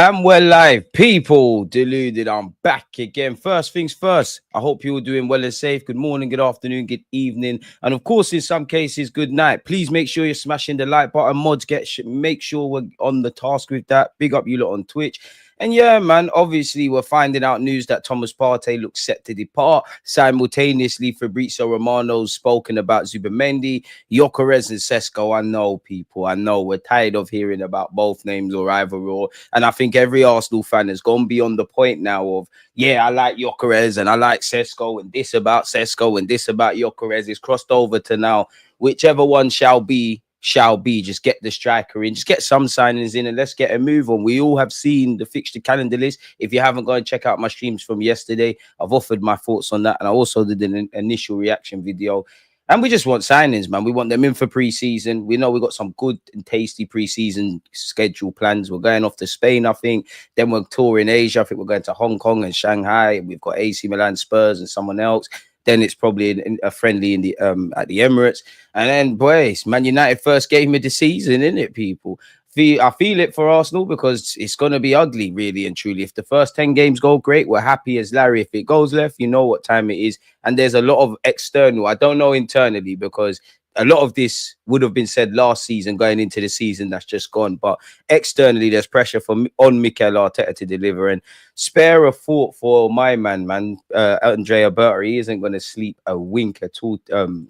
And we're live, people. Deluded, I'm back again. First things first, I hope you're doing well and safe. Good morning, good afternoon, good evening, and of course, in some cases, good night. Please make sure you're smashing the like button. Mods, make sure we're on the task with that. Big up you lot on Twitch. And yeah, man, obviously, we're finding out news that Thomas Partey looks set to depart. Simultaneously, Fabrizio Romano's spoken about Zubimendi, Gyökeres, and Sesko. I know, people. I know we're tired of hearing about both names or either or. And I think every Arsenal fan has gone beyond the point now of, yeah, I like Gyökeres and I like Sesko and this about Sesko and this about Gyökeres. It's crossed over to now, whichever one shall be. Just get the striker in, just get some signings in, and let's get a move on. We all have seen the fixture calendar list. If you haven't gone, check out my streams from yesterday. I've offered my thoughts on that, and I also did an initial reaction video. And we just want signings, man. We want them in for pre-season. We know we got some good and tasty pre-season schedule plans. We're going off to Spain, I think. Then we're touring Asia. I think we're going to Hong Kong and Shanghai. We've got AC Milan, Spurs, and someone else. Then it's probably a friendly in the at the Emirates. And then, boys, Man United first game of the season, isn't it, people? I feel it for Arsenal because it's going to be ugly, really and truly. If the first 10 games go great, we're happy as Larry. If it goes left, you know what time it is. And there's a lot of external. I don't know internally because a lot of this would have been said last season going into the season that's just gone. But externally, there's pressure on Mikel Arteta to deliver. And spare a thought for my man, Andrea Berta. He isn't going to sleep a wink at all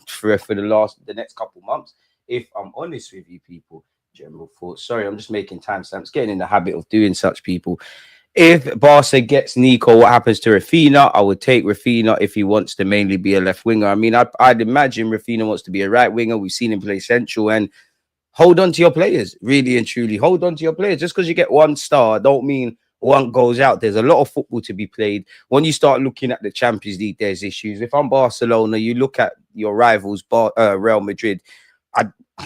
for the next couple months. If I'm honest with you, people. General thoughts. Sorry, I'm just making timestamps. Getting in the habit of doing such, people. If Barca gets Nico, what happens to Rafinha? I would take Rafinha if he wants to mainly be a left winger. I mean, I'd imagine Rafinha wants to be a right winger. We've seen him play central, and hold on to your players, really and truly. Hold on to your players. Just because you get one star, don't mean one goes out. There's a lot of football to be played. When you start looking at the Champions League, there's issues. If I'm Barcelona, you look at your rivals, Real Madrid.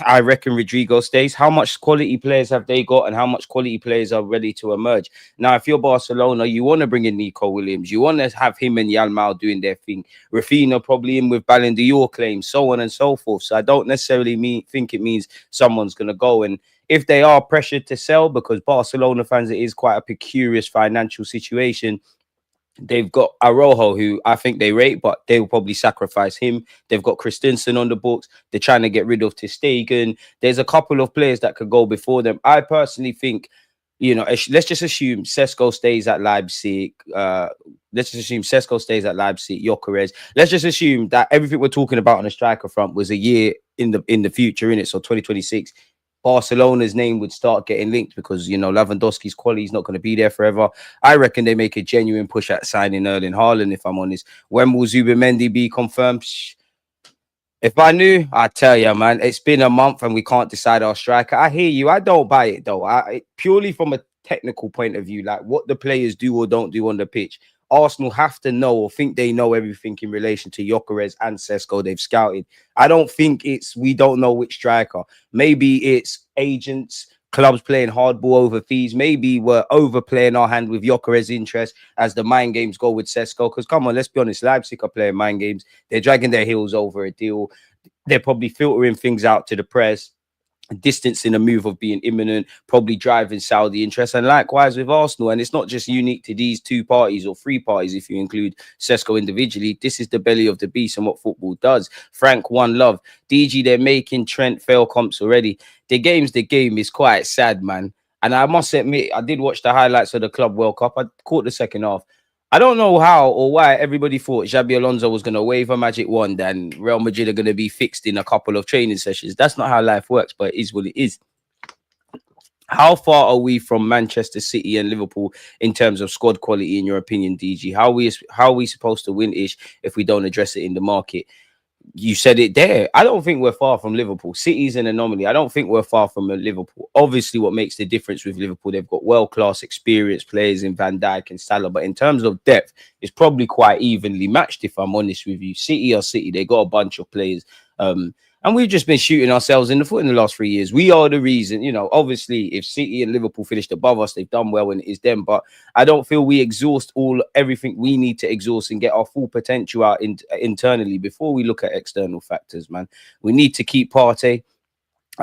I reckon Rodrigo stays. How much quality players have they got, and how much quality players are ready to emerge? Now, if you're Barcelona, you want to bring in Nico Williams. You want to have him and Yalmao doing their thing. Rafinha probably in with Ballon d'Or claims, so on and so forth. So I don't necessarily think it means someone's going to go. And if they are pressured to sell, because Barcelona fans, it is quite a precarious financial situation. They've got Arojo, who I think they rate, but they will probably sacrifice him. They've got Christensen on the books. They're trying to get rid of Ter Stegen. There's a couple of players that could go before them. I personally think, let's just assume Sesko stays at Leipzig. Let's just assume Sesko stays at Leipzig, Gyökeres. Let's just assume that everything we're talking about on the striker front was a year in the future, in it. So 2026. Barcelona's name would start getting linked because, Lewandowski's quality is not going to be there forever. I reckon they make a genuine push at signing Erling Haaland, if I'm honest. When will Zubimendi be confirmed? If I knew, I'd tell you, man. It's been a month and we can't decide our striker. I hear you. I don't buy it, though. Purely from a technical point of view, like what the players do or don't do on the pitch. Arsenal have to know or think they know everything in relation to Gyökeres and Sesko they've scouted. I don't think we don't know which striker. Maybe it's agents, clubs playing hardball over fees. Maybe we're overplaying our hand with Gyökeres' interest as the mind games go with Sesko. Because come on, let's be honest, Leipzig are playing mind games. They're dragging their heels over a deal. They're probably filtering things out to the press, distancing a move of being imminent, probably driving Saudi interest, and likewise with Arsenal. And it's not just unique to these two parties or three parties if you include Sesko individually. This is the belly of the beast and what football does. Frank, one love. DG, they're making Trent fail comps already. The game is quite sad, man. And I must admit, I did watch the highlights of the Club World Cup. I caught the second half. I don't know how or why everybody thought Xabi Alonso was going to wave a magic wand and Real Madrid are going to be fixed in a couple of training sessions. That's not how life works, but it is what it is. How far are we from Manchester City and Liverpool in terms of squad quality, in your opinion, DG? How are we supposed to win-ish if we don't address it in the market? You said it there. I don't think we're far from Liverpool. City's an anomaly. I don't think we're far from Liverpool. Obviously, what makes the difference with Liverpool, they've got world-class experienced players in Van Dijk and Salah. But in terms of depth, it's probably quite evenly matched, if I'm honest with you. City are City. They got a bunch of players. And we've just been shooting ourselves in the foot in the last 3 years. We are the reason, obviously, if City and Liverpool finished above us, they've done well and it is them. But I don't feel we exhaust everything we need to exhaust and get our full potential out internally before we look at external factors, man. We need to keep Partey.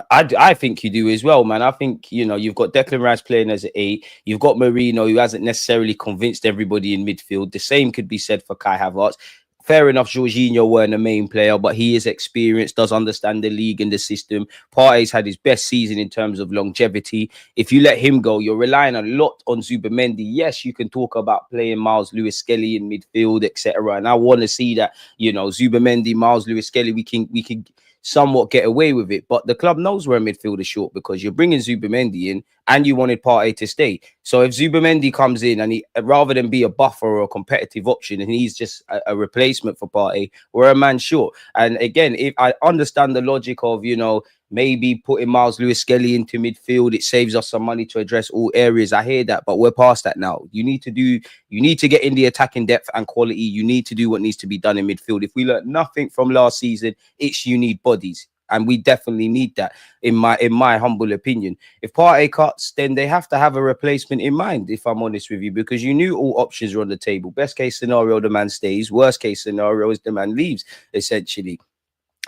I think you do as well, man. I think, you know, you've got Declan Rice playing as an 8. You've got Marino, who hasn't necessarily convinced everybody in midfield. The same could be said for Kai Havertz. Fair enough, Jorginho weren't the main player, but he is experienced, does understand the league and the system. Partey's had his best season in terms of longevity. If you let him go, you're relying a lot on Zubimendi. Yes, you can talk about playing Miles Lewis-Skelly in midfield, etc. And I want to see that, you know, Zubimendi, Miles Lewis-Skelly, we can somewhat get away with it. But the club knows we're midfield is short because you're bringing Zubimendi in and you wanted Partey to stay. So if Zubimendi comes in and he, rather than be a buffer or a competitive option, and he's just a replacement for Partey, we're a man short. And again, if I understand the logic of, you know, maybe putting Miles Lewis-Skelly into midfield, it saves us some money to address all areas. I hear that, but we're past that now. You need to get in the attacking depth and quality. You need to do what needs to be done in midfield. If we learned nothing from last season, it's you need bodies. And we definitely need that, in my humble opinion. If Partey cuts, then they have to have a replacement in mind, if I'm honest with you, because you knew all options are on the table. Best case scenario, the man stays. Worst case scenario is the man leaves, essentially.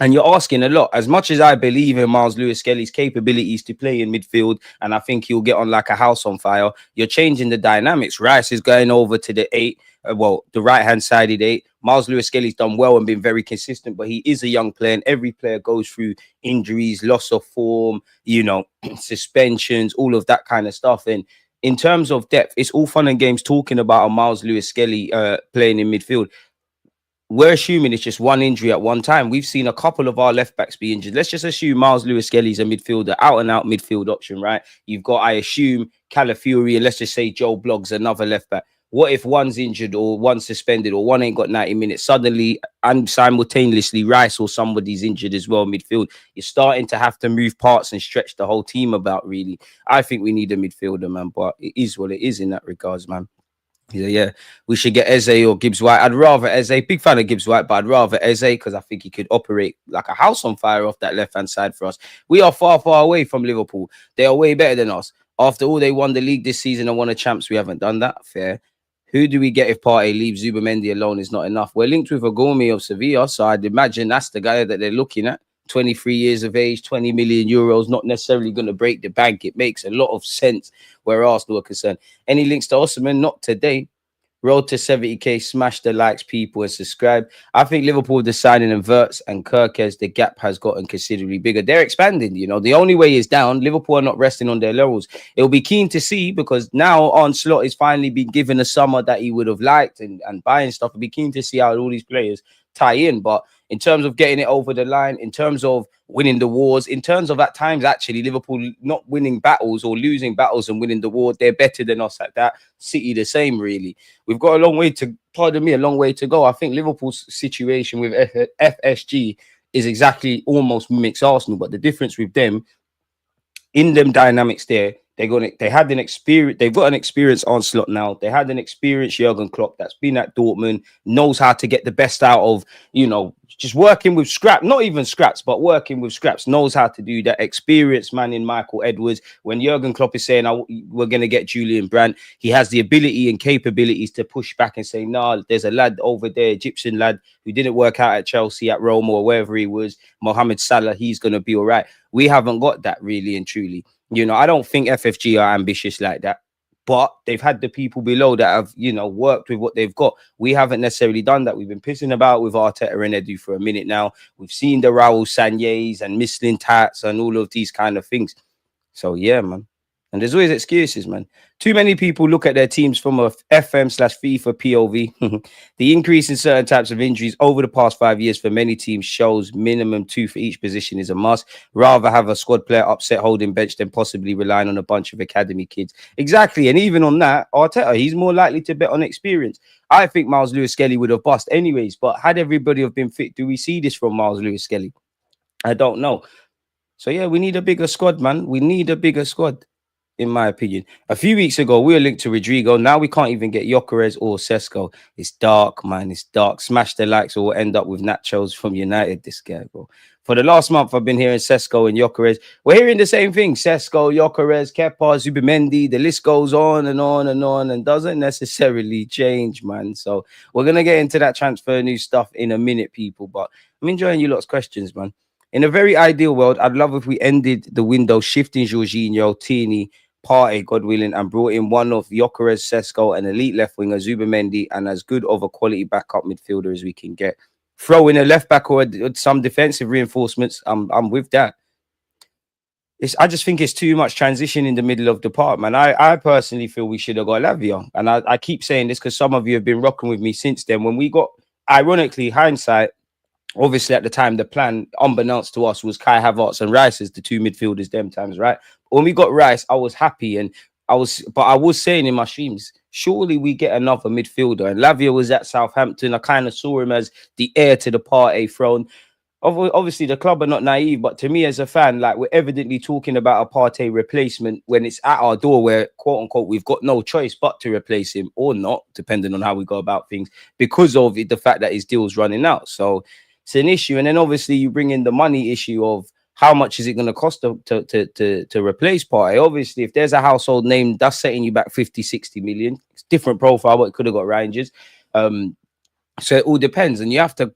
And you're asking a lot. As much as I believe in Miles Lewis-Skelly's capabilities to play in midfield, and I think he'll get on like a house on fire, you're changing the dynamics. Rice is going over to the 8, the right-hand sided 8. Miles Lewis-Skelly's done well and been very consistent, but he is a young player, and every player goes through injuries, loss of form, you know, suspensions, all of that kind of stuff. And in terms of depth, it's all fun and games talking about a Miles Lewis-Skelly playing in midfield. We're assuming it's just one injury at one time. We've seen a couple of our left backs be injured. Let's just assume Miles Lewis-Skelly's a midfielder, out and out midfield option, right? You've got, I assume, Calafiori, and let's just say Joe Blogg's another left back. What if one's injured or one's suspended or one ain't got 90 minutes? Suddenly and simultaneously, Rice or somebody's injured as well midfield. You're starting to have to move parts and stretch the whole team about, really. I think we need a midfielder, man, but it is what it is in that regards, man. Yeah, we should get Eze or Gibbs White. I'd rather Eze. Big fan of Gibbs White, but I'd rather Eze because I think he could operate like a house on fire off that left-hand side for us. We are far, far away from Liverpool. They are way better than us. After all, they won the league this season and won a champs. We haven't done that. Fair. Who do we get if Partey leaves? Zubimendi alone is not enough. We're linked with a Gourmet of Sevilla, so I'd imagine that's the guy that they're looking at. 23 years of age, 20 million euros, not necessarily going to break the bank. It makes a lot of sense where Arsenal are concerned. Any links to Osimhen? Not today. Road to 70k, smash the likes, people, and subscribe. I think Liverpool, the signing of Wirtz and Gyökeres, the gap has gotten considerably bigger. They're expanding, you know. The only way is down. Liverpool are not resting on their laurels. It'll be keen to see because now Onslaught is finally being given a summer that he would have liked and buying stuff. It'll be keen to see how all these players tie in. But in terms of getting it over the line, in terms of winning the wars, in terms of at times actually Liverpool not winning battles or losing battles and winning the war, they're better than us at that. City the same, really. We've got a long way to, pardon me, a long way to go. I think Liverpool's situation with FSG is exactly almost mimics Arsenal, but the difference with them, in them dynamics there, they've got an experienced Onslaught now. They had an experienced Jurgen Klopp that's been at Dortmund, knows how to get the best out of, you know, just working with not even scraps, but working with scraps, knows how to do that. Experienced man in Michael Edwards. When Jurgen Klopp is saying, we're going to get Julian Brandt, he has the ability and capabilities to push back and say, nah, there's a lad over there, Egyptian lad, who didn't work out at Chelsea, at Rome, or wherever he was, Mohamed Salah, he's going to be all right. We haven't got that really and truly. You know, I don't think FFG are ambitious like that, but they've had the people below that have, you know, worked with what they've got. We haven't necessarily done that. We've been pissing about with Arteta and Edu for a minute now. We've seen the Raul Sanye's and Michelin Tats and all of these kind of things. So, yeah, man. And there's always excuses, man. Too many people look at their teams from a FM/FIFA POV. The increase in certain types of injuries over the past 5 years for many teams shows minimum 2 for each position is a must. Rather have a squad player upset holding bench than possibly relying on a bunch of academy kids. Exactly. And even on that, Arteta, he's more likely to bet on experience. I think Miles Lewis-Skelly would have bust anyways, but had everybody have been fit, do we see this from Miles Lewis-Skelly? I don't know. So, yeah, we need a bigger squad, man. We need a bigger squad, in my opinion. A few weeks ago, we were linked to Rodrigo. Now we can't even get Gyokeres or Sesko. It's dark, man. It's dark. Smash the likes or we'll end up with nachos from United, this guy, bro. For the last month, I've been hearing Sesko and Gyokeres. We're hearing the same thing. Sesko, Gyokeres, Kepa, Zubimendi. The list goes on and on and on and doesn't necessarily change, man. So we're going to get into that transfer news stuff in a minute, people. But I'm enjoying you lot's questions, man. In a very ideal world, I'd love if we ended the window shifting Jorginho, Tierney, Partey, God willing, and brought in one of Gyokeres, Sesko, an elite left winger, Zubamendi, and as good of a quality backup midfielder as we can get. Throw in a left back or some defensive reinforcements. I'm with that. I just think it's too much transition in the middle of the park, man. I personally feel we should have got Lavia. And I keep saying this because some of you have been rocking with me since then. When we got, ironically, hindsight, obviously at the time, the plan, unbeknownst to us, was Kai Havertz and Rice as the two midfielders them times, right? When we got Rice, I was happy. And I was saying in my streams, surely we get another midfielder. And Lavia was at Southampton. I kind of saw him as the heir to the Partey throne. Obviously, the club are not naive, but to me as a fan, like, we're evidently talking about a Partey replacement when it's at our door where, quote unquote, we've got no choice but to replace him or not, depending on how we go about things, because of the fact that his deal's running out. So it's an issue. And then obviously you bring in the money issue of how much is it going to cost to replace Partey. Obviously, if there's a household name that's setting you back 50, 60 million, it's different profile, but it could have got Rangers. So it all depends. And you have to,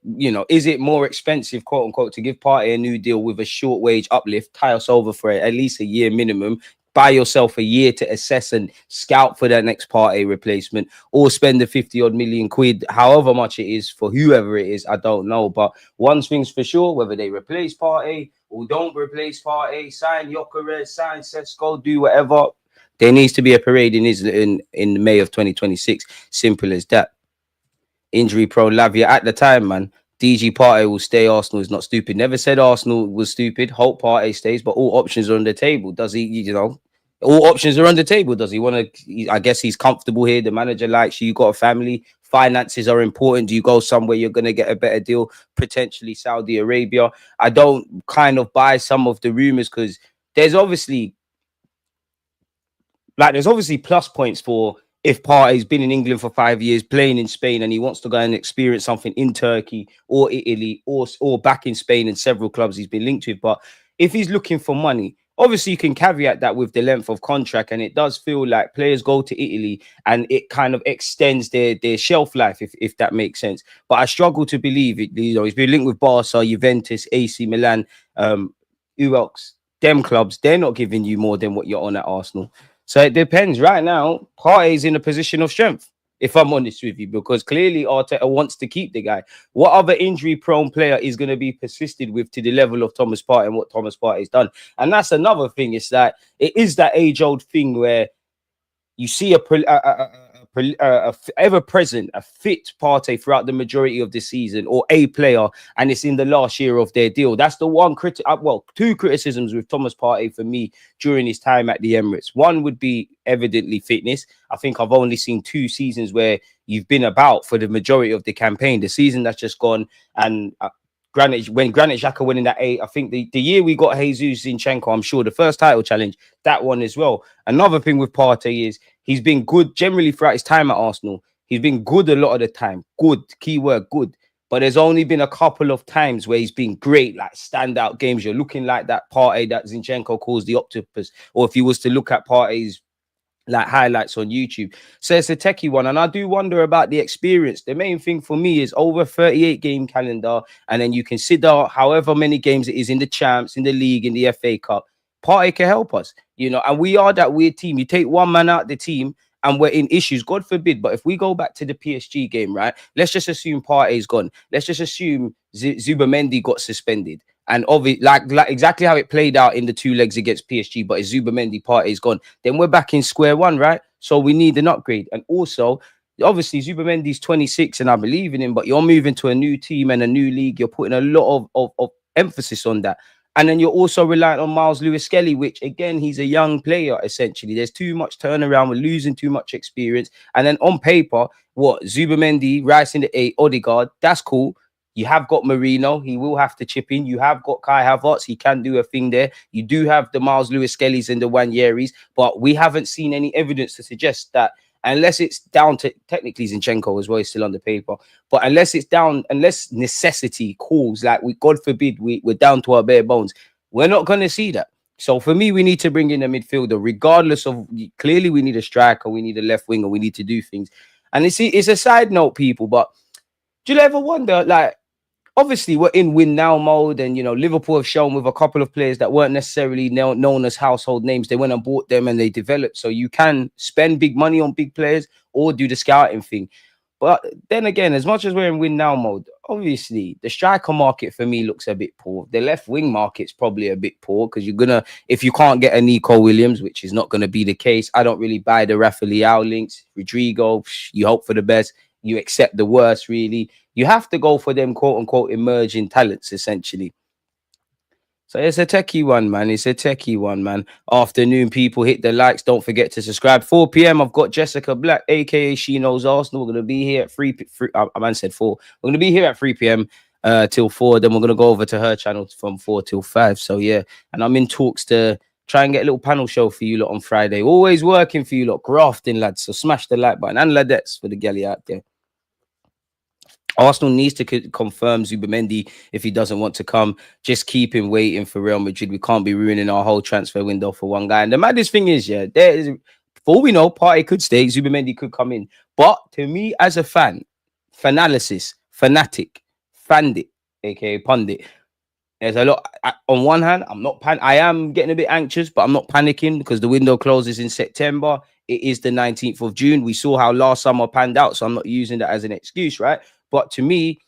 is it more expensive, quote unquote, to give Partey a new deal with a short wage uplift, tie us over for at least a year minimum, buy yourself a year to assess and scout for that next Partey replacement, or spend the 50 odd million quid, however much it is for whoever it is, I don't know. But one thing's for sure, whether they replace Partey or don't replace Partey, sign Gyökeres, sign Sesko, do whatever, there needs to be a parade in May of 2026. Simple as that. Injury prone Lavia at the time, man. DG Partey will stay. Arsenal is not stupid. Never said Arsenal was stupid. Hope Partey stays, but all options are on the table. Does he, all options are on the table. Does he want to? I guess he's comfortable here. The manager likes you. You got a family. Finances are important. Do you go somewhere you're going to get a better deal? Potentially Saudi Arabia. I don't kind of buy some of the rumors because there's obviously plus points for if Partey's been in England for 5 years, playing in Spain, and he wants to go and experience something in Turkey or Italy or back in Spain in several clubs he's been linked with. But if he's looking for money, obviously you can caveat that with the length of contract, and it does feel like players go to Italy and it kind of extends their shelf life, if that makes sense. But I struggle to believe it. He's been linked with Barca, Juventus, AC Milan, who else? Them clubs, they're not giving you more than what you're on at Arsenal. So it depends. Right now, Partey is in a position of strength, if I'm honest with you, because clearly Arteta wants to keep the guy. What other injury-prone player is going to be persisted with to the level of Thomas Partey and what Thomas Partey has done? And that's another thing. It's that it is that age-old thing where you see a ever-present, a fit Partey throughout the majority of the season, or a player, and it's in the last year of their deal. That's the one two criticisms with Thomas Partey for me during his time at the Emirates. One would be evidently fitness. I think I've only seen 2 seasons where you've been about for the majority of the campaign. The season that's just gone, and when Granit Xhaka went in that 8, I think the year we got Jesus Zinchenko, I'm sure the first title challenge, that one as well. Another thing with Partey is he's been good generally throughout his time at Arsenal. He's been good a lot of the time. Good, keyword good. But there's only been a couple of times where he's been great, like standout games. You're looking like that Partey that Zinchenko calls the octopus. Or if you was to look at Partey's like highlights on YouTube. So it's a techie one. And I do wonder about the experience. The main thing for me is over 38 game calendar. And then you consider however many games it is in the champs, in the league, in the FA Cup. Partey can help us, and we are that weird team. You take one man out of the team and we're in issues, God forbid. But if we go back to the PSG game, right, let's just assume Partey's gone. Let's just assume Zubamendi got suspended. And obviously, like exactly how it played out in the 2 legs against PSG, but it's Zubamendi, Partey's gone. Then we're back in square one, right? So we need an upgrade. And also, obviously, Zubamendi's 26 and I believe in him, but you're moving to a new team and a new league. You're putting a lot of emphasis on that. And then you're also reliant on lewis-skelly, which, again, he's a young player, essentially. There's too much turnaround. We're losing too much experience. And then on paper, Zubamendi, Rice in the 8, Odegaard, that's cool. You have got Marino. He will have to chip in. You have got Kai Havertz. He can do a thing there. You do have the lewis-skellys and the Wanyeris. But we haven't seen any evidence to suggest that, unless it's down to technically Zinchenko as well, he's still on the paper. But unless necessity calls, like God forbid, we're down to our bare bones, we're not going to see that. So for me, we need to bring in a midfielder, regardless of, clearly we need a striker, we need a left winger, we need to do things. And it's a side note, people, but do you ever wonder, like, obviously we're in win now mode, and Liverpool have shown with a couple of players that weren't necessarily known as household names. They went and bought them and they developed. So you can spend big money on big players or do the scouting thing. But then again, as much as we're in win now mode, obviously the striker market for me looks a bit poor. The left wing market's probably a bit poor because if you can't get a Nico Williams, which is not gonna be the case, I don't really buy the Rafa Leao links. Rodrigo, you hope for the best, you accept the worst. Really, you have to go for them quote unquote emerging talents essentially. So it's a techie one, man. It's a techie one, man. Afternoon, people. Hit the likes. Don't forget to subscribe. 4 p.m. I've got Jessica Black, aka She Knows Arsenal. We're going to be here at 3 I man said 4. We're going to be here at 3 p.m. Till 4. Then we're going to go over to her channel from 4 till 5. So, yeah. And I'm in talks to try and get a little panel show for you lot on Friday. Always working for you lot. Grafting, lads. So smash the like button. And ladettes for the galley out there. Arsenal needs to confirm Zubimendi if he doesn't want to come. Just keep him waiting for Real Madrid. We can't be ruining our whole transfer window for one guy. And the maddest thing is, for all we know, Partey could stay, Zubimendi could come in. But to me, as a fanatic, fandit, aka pundit, there's a lot. On one hand, I am getting a bit anxious, but I'm not panicking because the window closes in September. It is the 19th of June. We saw how last summer panned out, so I'm not using that as an excuse, right? But to me,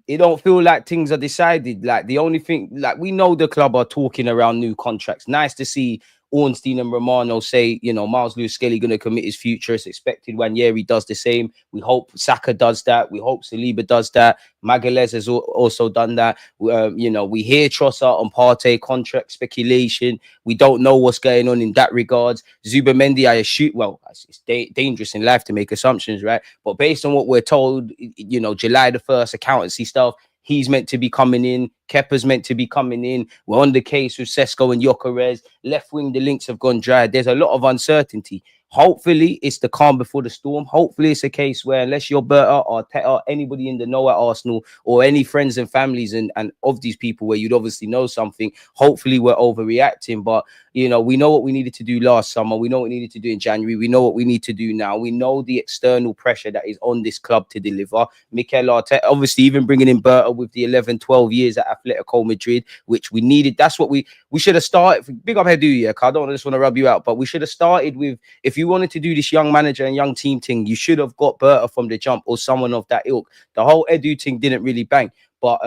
it don't feel like things are decided. Like the only thing, like we know the club are talking around new contracts. Nice to see Ornstein and Romano say, Miles Lewis-Skelly going to commit his future. It's expected Wanjeri does the same. We hope Saka does that. We hope Saliba does that. Magalhaes has also done that. We hear Trossard on Partey contract speculation. We don't know what's going on in that regards. Zubimendi, I assume, well, it's dangerous in life to make assumptions, right? But based on what we're told, July the 1st, accountancy stuff, he's meant to be coming in. Kepa's meant to be coming in. We're on the case with Sesko and Gyokeres. Left wing, the links have gone dry. There's a lot of uncertainty. Hopefully, it's the calm before the storm. Hopefully, it's a case where unless you're Berta or Teta, anybody in the know at Arsenal, or any friends and families and of these people where you'd obviously know something, hopefully we're overreacting. But, we know what we needed to do last summer. We know what we needed to do in January. We know what we need to do now. We know the external pressure that is on this club to deliver. Mikel Arteta, obviously, even bringing in Berta with the 11, 12 years at Atletico Madrid, which we needed. That's what we should have started. Big up Hedu, yeah, I don't just want to rub you out, but we should have started with, if you wanted to do this young manager and young team thing, you should have got Berta from the jump or someone of that ilk. The whole Edu thing didn't really bang, but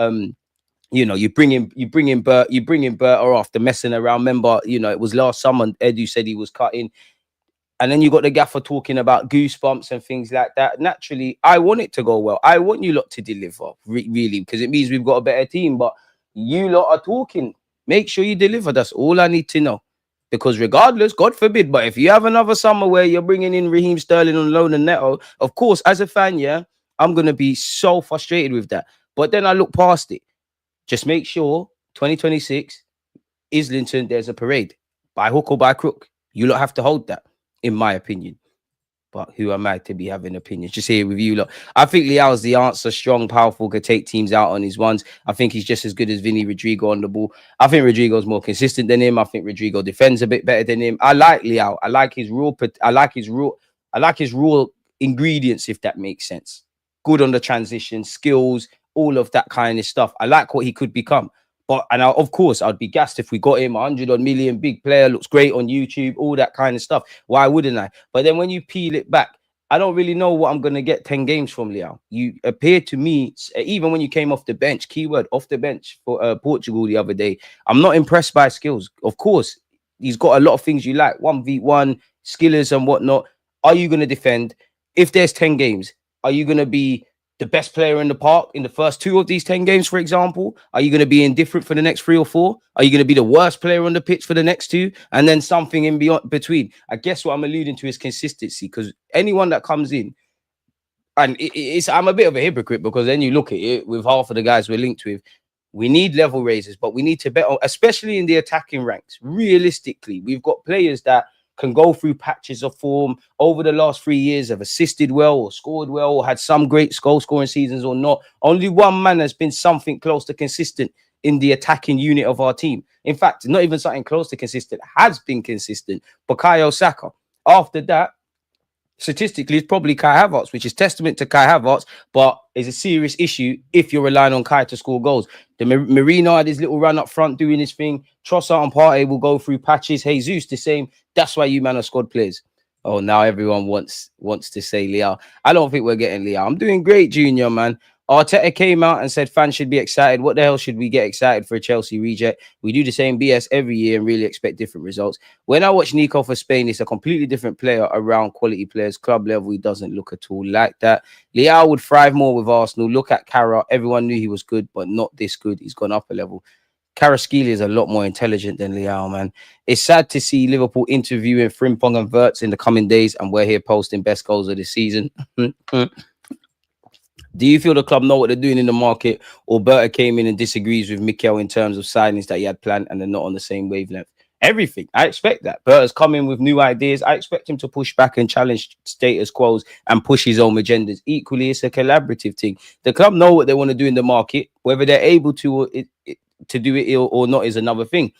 you bring in Berta after messing around. Remember, it was last summer Edu said he was cutting. And then you got the gaffer talking about goosebumps and things like that. Naturally, I want it to go well. I want you lot to deliver, really, because it means we've got a better team. But you lot are talking. Make sure you deliver. That's all I need to know. Because regardless, God forbid, but if you have another summer where you're bringing in Raheem Sterling on loan and Neto, of course, as a fan, yeah, I'm going to be so frustrated with that. But then I look past it. Just make sure 2026, Islington, there's a parade. By hook or by crook. You lot have to hold that, in my opinion. But who am I to be having opinions? Just here with you lot. I think Leao's the answer. Strong, powerful, could take teams out on his ones. I think he's just as good as Vinny Rodrigo on the ball. I think Rodrigo's more consistent than him. I think Rodrigo defends a bit better than him. I like Leao. I like his raw ingredients, if that makes sense. Good on the transition, skills, all of that kind of stuff. I like what he could become. Of course, I'd be gassed if we got him 100 million, big player, looks great on YouTube, all that kind of stuff. Why wouldn't I? But then when you peel it back, I don't really know what I'm going to get 10 games from Leao. You appeared to me, even when you came off the bench, keyword off the bench for Portugal the other day, I'm not impressed by skills. Of course, he's got a lot of things you like, 1v1, skillers and whatnot. Are you going to defend? If there's 10 games, are you going to be the best player in the park in the first 2 of these 10 games, for example? Are you going to be indifferent for the next 3 or 4? Are you going to be the worst player on the pitch for the next 2? And then something in between? I guess what I'm alluding to is consistency, because anyone that comes in, and I'm a bit of a hypocrite, because then you look at it with half of the guys we're linked with, we need level raisers, but we need to bet on, especially in the attacking ranks. Realistically, we've got players that can go through patches of form over the last 3 years, have assisted well or scored well or had some great goal scoring seasons or not. Only one man has been something close to consistent in the attacking unit of our team. In fact, not even something close to consistent, has been consistent. Bukayo Saka. After that, statistically, it's probably Kai Havertz, which is testament to Kai Havertz, but is a serious issue if you're relying on Kai to score goals. The Marino had his little run up front doing his thing. Trossard and Partey will go through patches. Jesus, the same. That's why you man are squad players. Oh, now everyone wants to say Leao. I don't think we're getting Leao. I'm doing great, Junior, man. Arteta came out and said fans should be excited. What the hell should we get excited for a Chelsea reject? We do the same BS every year and really expect different results. When I watch Nico for Spain, it's a completely different player around quality players. Club level, he doesn't look at all like that. Leao would thrive more with Arsenal. Look at Cara. Everyone knew he was good, but not this good. He's gone up a level. Kvaratskhelia is a lot more intelligent than Leao, man. It's sad to see Liverpool interviewing Frimpong and Wirtz in the coming days, and we're here posting best goals of the season. Do you feel the club know what they're doing in the market, or Berta came in and disagrees with Mikel in terms of signings that he had planned and they're not on the same wavelength? Everything. I expect that. Berta's coming with new ideas. I expect him to push back and challenge status quos and push his own agendas. Equally, it's a collaborative thing. The club know what they want to do in the market. Whether they're able to do it or not is another thing.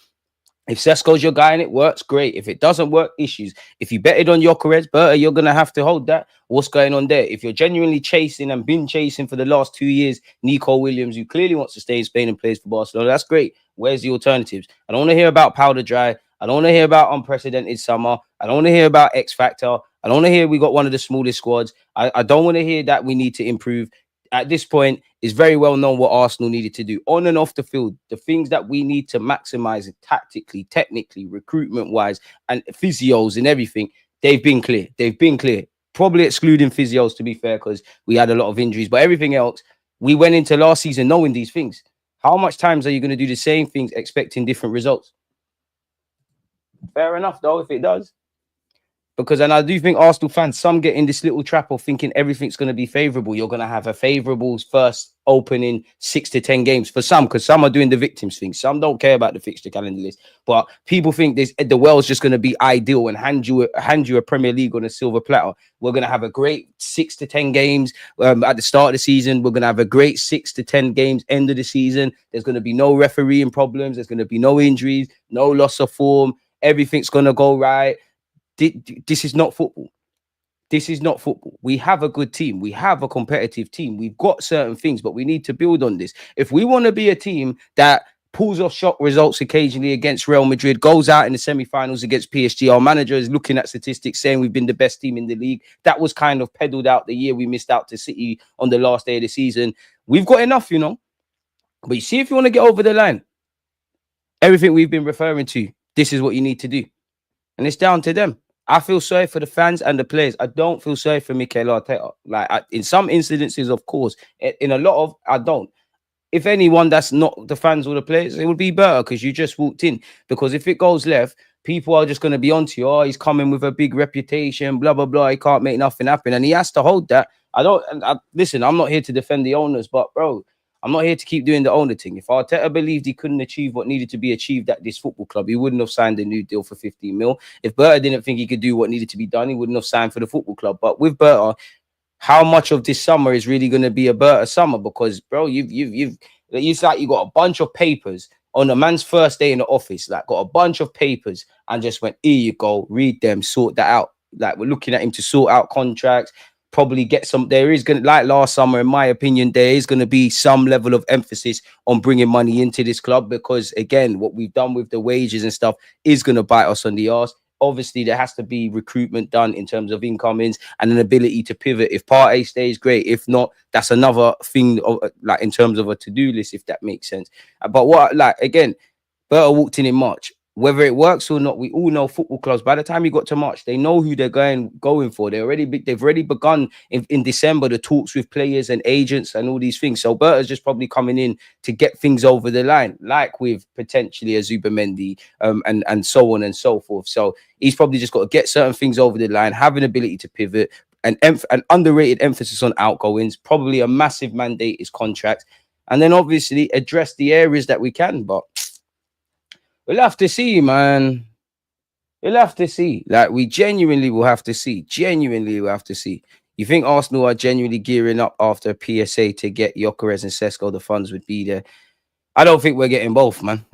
If Sesko's your guy and it works, great. If it doesn't work, issues. If you betted on Gyökeres, Berta, you're going to have to hold that. What's going on there? If you're genuinely chasing and been chasing for the last 2 years, Nico Williams, who clearly wants to stay in Spain and plays for Barcelona, that's great. Where's the alternatives? I don't want to hear about powder dry. I don't want to hear about unprecedented summer. I don't want to hear about X Factor. I don't want to hear we got one of the smallest squads. I don't want to hear that we need to improve. At this point, it's very well known what Arsenal needed to do on and off the field. The things that we need to maximize tactically, technically, recruitment-wise, and physios and everything, they've been clear. They've been clear. Probably excluding physios, to be fair, because we had a lot of injuries. But everything else, we went into last season knowing these things. How much times are you going to do the same things expecting different results? Fair enough, though, if it does. Because, and I do think Arsenal fans, some get in this little trap of thinking everything's going to be favourable. You're going to have a favourable first opening 6 to 10 games for some, because some are doing the victims thing. Some don't care about the fixture calendar list. But people think the world's just going to be ideal and hand you a Premier League on a silver platter. We're going to have a great 6 to 10 games at the start of the season. We're going to have a great 6 to 10 games end of the season. There's going to be no refereeing problems. There's going to be no injuries, no loss of form. Everything's going to go right. This is not football. This is not football. We have a good team. We have a competitive team. We've got certain things, but we need to build on this. If we want to be a team that pulls off shock results occasionally against Real Madrid, goes out in the semi-finals against PSG, our manager is looking at statistics saying we've been the best team in the league. That was kind of peddled out the year we missed out to City on the last day of the season. We've got enough, you know. But you see, if you want to get over the line, everything we've been referring to, this is what you need to do. And it's down to them. I feel sorry for the fans and the players. I don't feel sorry for Mikel Arteta. Like in some incidences, of course. In a lot of, I don't. If anyone that's not the fans or the players, it would be better because you just walked in. Because if it goes left, people are just going to be onto you. Oh, he's coming with a big reputation, blah, blah, blah. He can't make nothing happen. And he has to hold that. Listen, I'm not here to defend the owners, but bro, I'm not here to keep doing the owner thing. If Arteta believed he couldn't achieve what needed to be achieved at this football club, he wouldn't have signed a new deal for 15 mil. If Berta didn't think he could do what needed to be done, he wouldn't have signed for the football club. But with Berta, how much of this summer is really going to be a Berta summer? Because, bro, it's like you got a bunch of papers on a man's first day in the office, like got a bunch of papers and just went, here you go, read them, sort that out. Like we're looking at him to sort out contracts. Probably get some. There is going to, like last summer, in my opinion, there is going to be some level of emphasis on bringing money into this club because, again, what we've done with the wages and stuff is going to bite us on the arse. Obviously, there has to be recruitment done in terms of incomings and an ability to pivot. If Partey stays, great. If not, that's another thing, like in terms of a to-do list, if that makes sense. But what, like, again, Berta walked in March. Whether it works or not, we all know football clubs. By the time you got to March, they know who they're going for. They've already begun in December the talks with players and agents and all these things. So Berta's just probably coming in to get things over the line, like with potentially a Zubimendi and so on and so forth. So he's probably just got to get certain things over the line, have an ability to pivot, an underrated emphasis on outgoings. Probably a massive mandate is contract, and then obviously address the areas that we can, but. We'll have to see, man. We'll have to see. Like, we genuinely will have to see. Genuinely will have to see. You think Arsenal are genuinely gearing up after a PSA to get Gyokeres and Sesko? The funds would be there. I don't think we're getting both, man.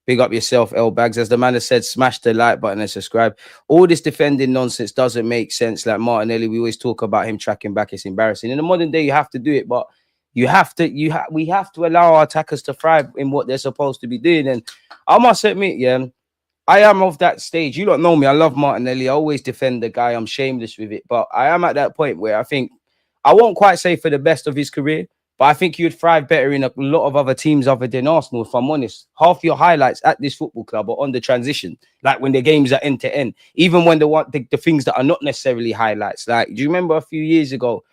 Big up yourself, L Bags. As the man has said, smash the like button and subscribe. All this defending nonsense doesn't make sense. Like Martinelli, we always talk about him tracking back. It's embarrassing. In the modern day, you have to do it, but we have to allow our attackers to thrive in what they're supposed to be doing. And I must admit, yeah, I am of that stage. You don't know me. I love Martinelli. I always defend the guy. I'm shameless with it. But I am at that point where I think I won't quite say for the best of his career, but I think you'd thrive better in a lot of other teams other than Arsenal, if I'm honest. Half your highlights at this football club are on the transition, like when the games are end to end, even when the things that are not necessarily highlights. Like, do you remember a few years ago?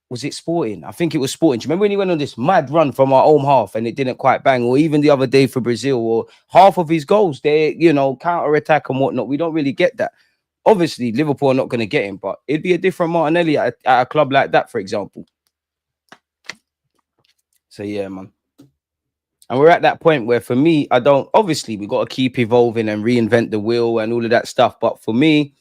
Was it Sporting? I think it was Sporting. Do you remember when he went on this mad run from our home half and it didn't quite bang? Or even the other day for Brazil, or half of his goals, they, counter attack and whatnot. We don't really get that. Obviously, Liverpool are not going to get him, but it'd be a different Martinelli at a club like that, for example. So, yeah, man. And we're at that point where, for me, obviously, we got to keep evolving and reinvent the wheel and all of that stuff. But for me,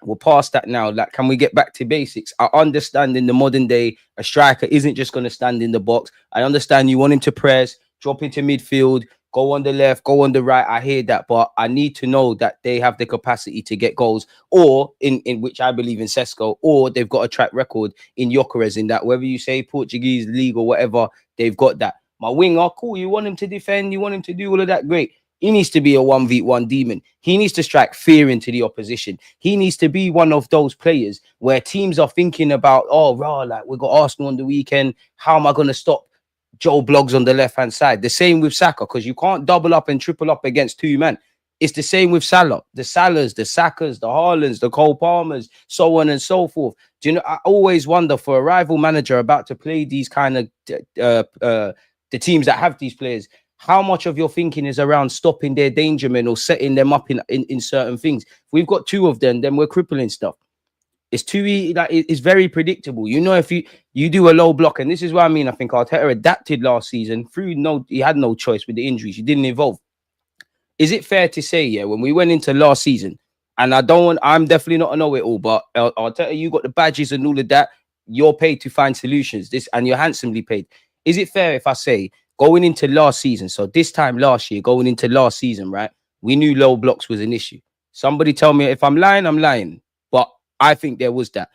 we're past that now. Like, can we get back to basics? I understand in the modern day, a striker isn't just going to stand in the box. I understand you want him to press, drop into midfield, go on the left, go on the right. I hear that, but I need to know that they have the capacity to get goals, or in which I believe in Sesko, or they've got a track record in Gyokeres, in that, whether you say Portuguese league or whatever, they've got that. My winger, cool. You want him to defend, you want him to do all of that, great. He needs to be a 1v1 demon. He needs to strike fear into the opposition. He needs to be one of those players where teams are thinking about, like, we got Arsenal on the weekend. How am I going to stop Joe Bloggs on the left-hand side? The same with Saka, because you can't double up and triple up against two men. It's the same with Salah, the Salahs, the Sakas, the Haalands, the Cole Palmers, so on and so forth. Do you know, I always wonder, for a rival manager about to play these kind of the teams that have these players, how much of your thinking is around stopping their danger men or setting them up in certain things? If we've got two of them, then we're crippling stuff. It's too easy. Like, it's very predictable. You know, if you do a low block, and this is what I mean. I think Arteta adapted last season he had no choice with the injuries. He didn't evolve. Is it fair to say, yeah, when we went into last season, and I'm definitely not a know-it-all, but Arteta, you got the badges and all of that. You're paid to find solutions. And you're handsomely paid. Is it fair if I say, going into last season, so this time last year, going into last season, right, we knew low blocks was an issue. Somebody tell me if I'm lying, I'm lying. But I think there was that.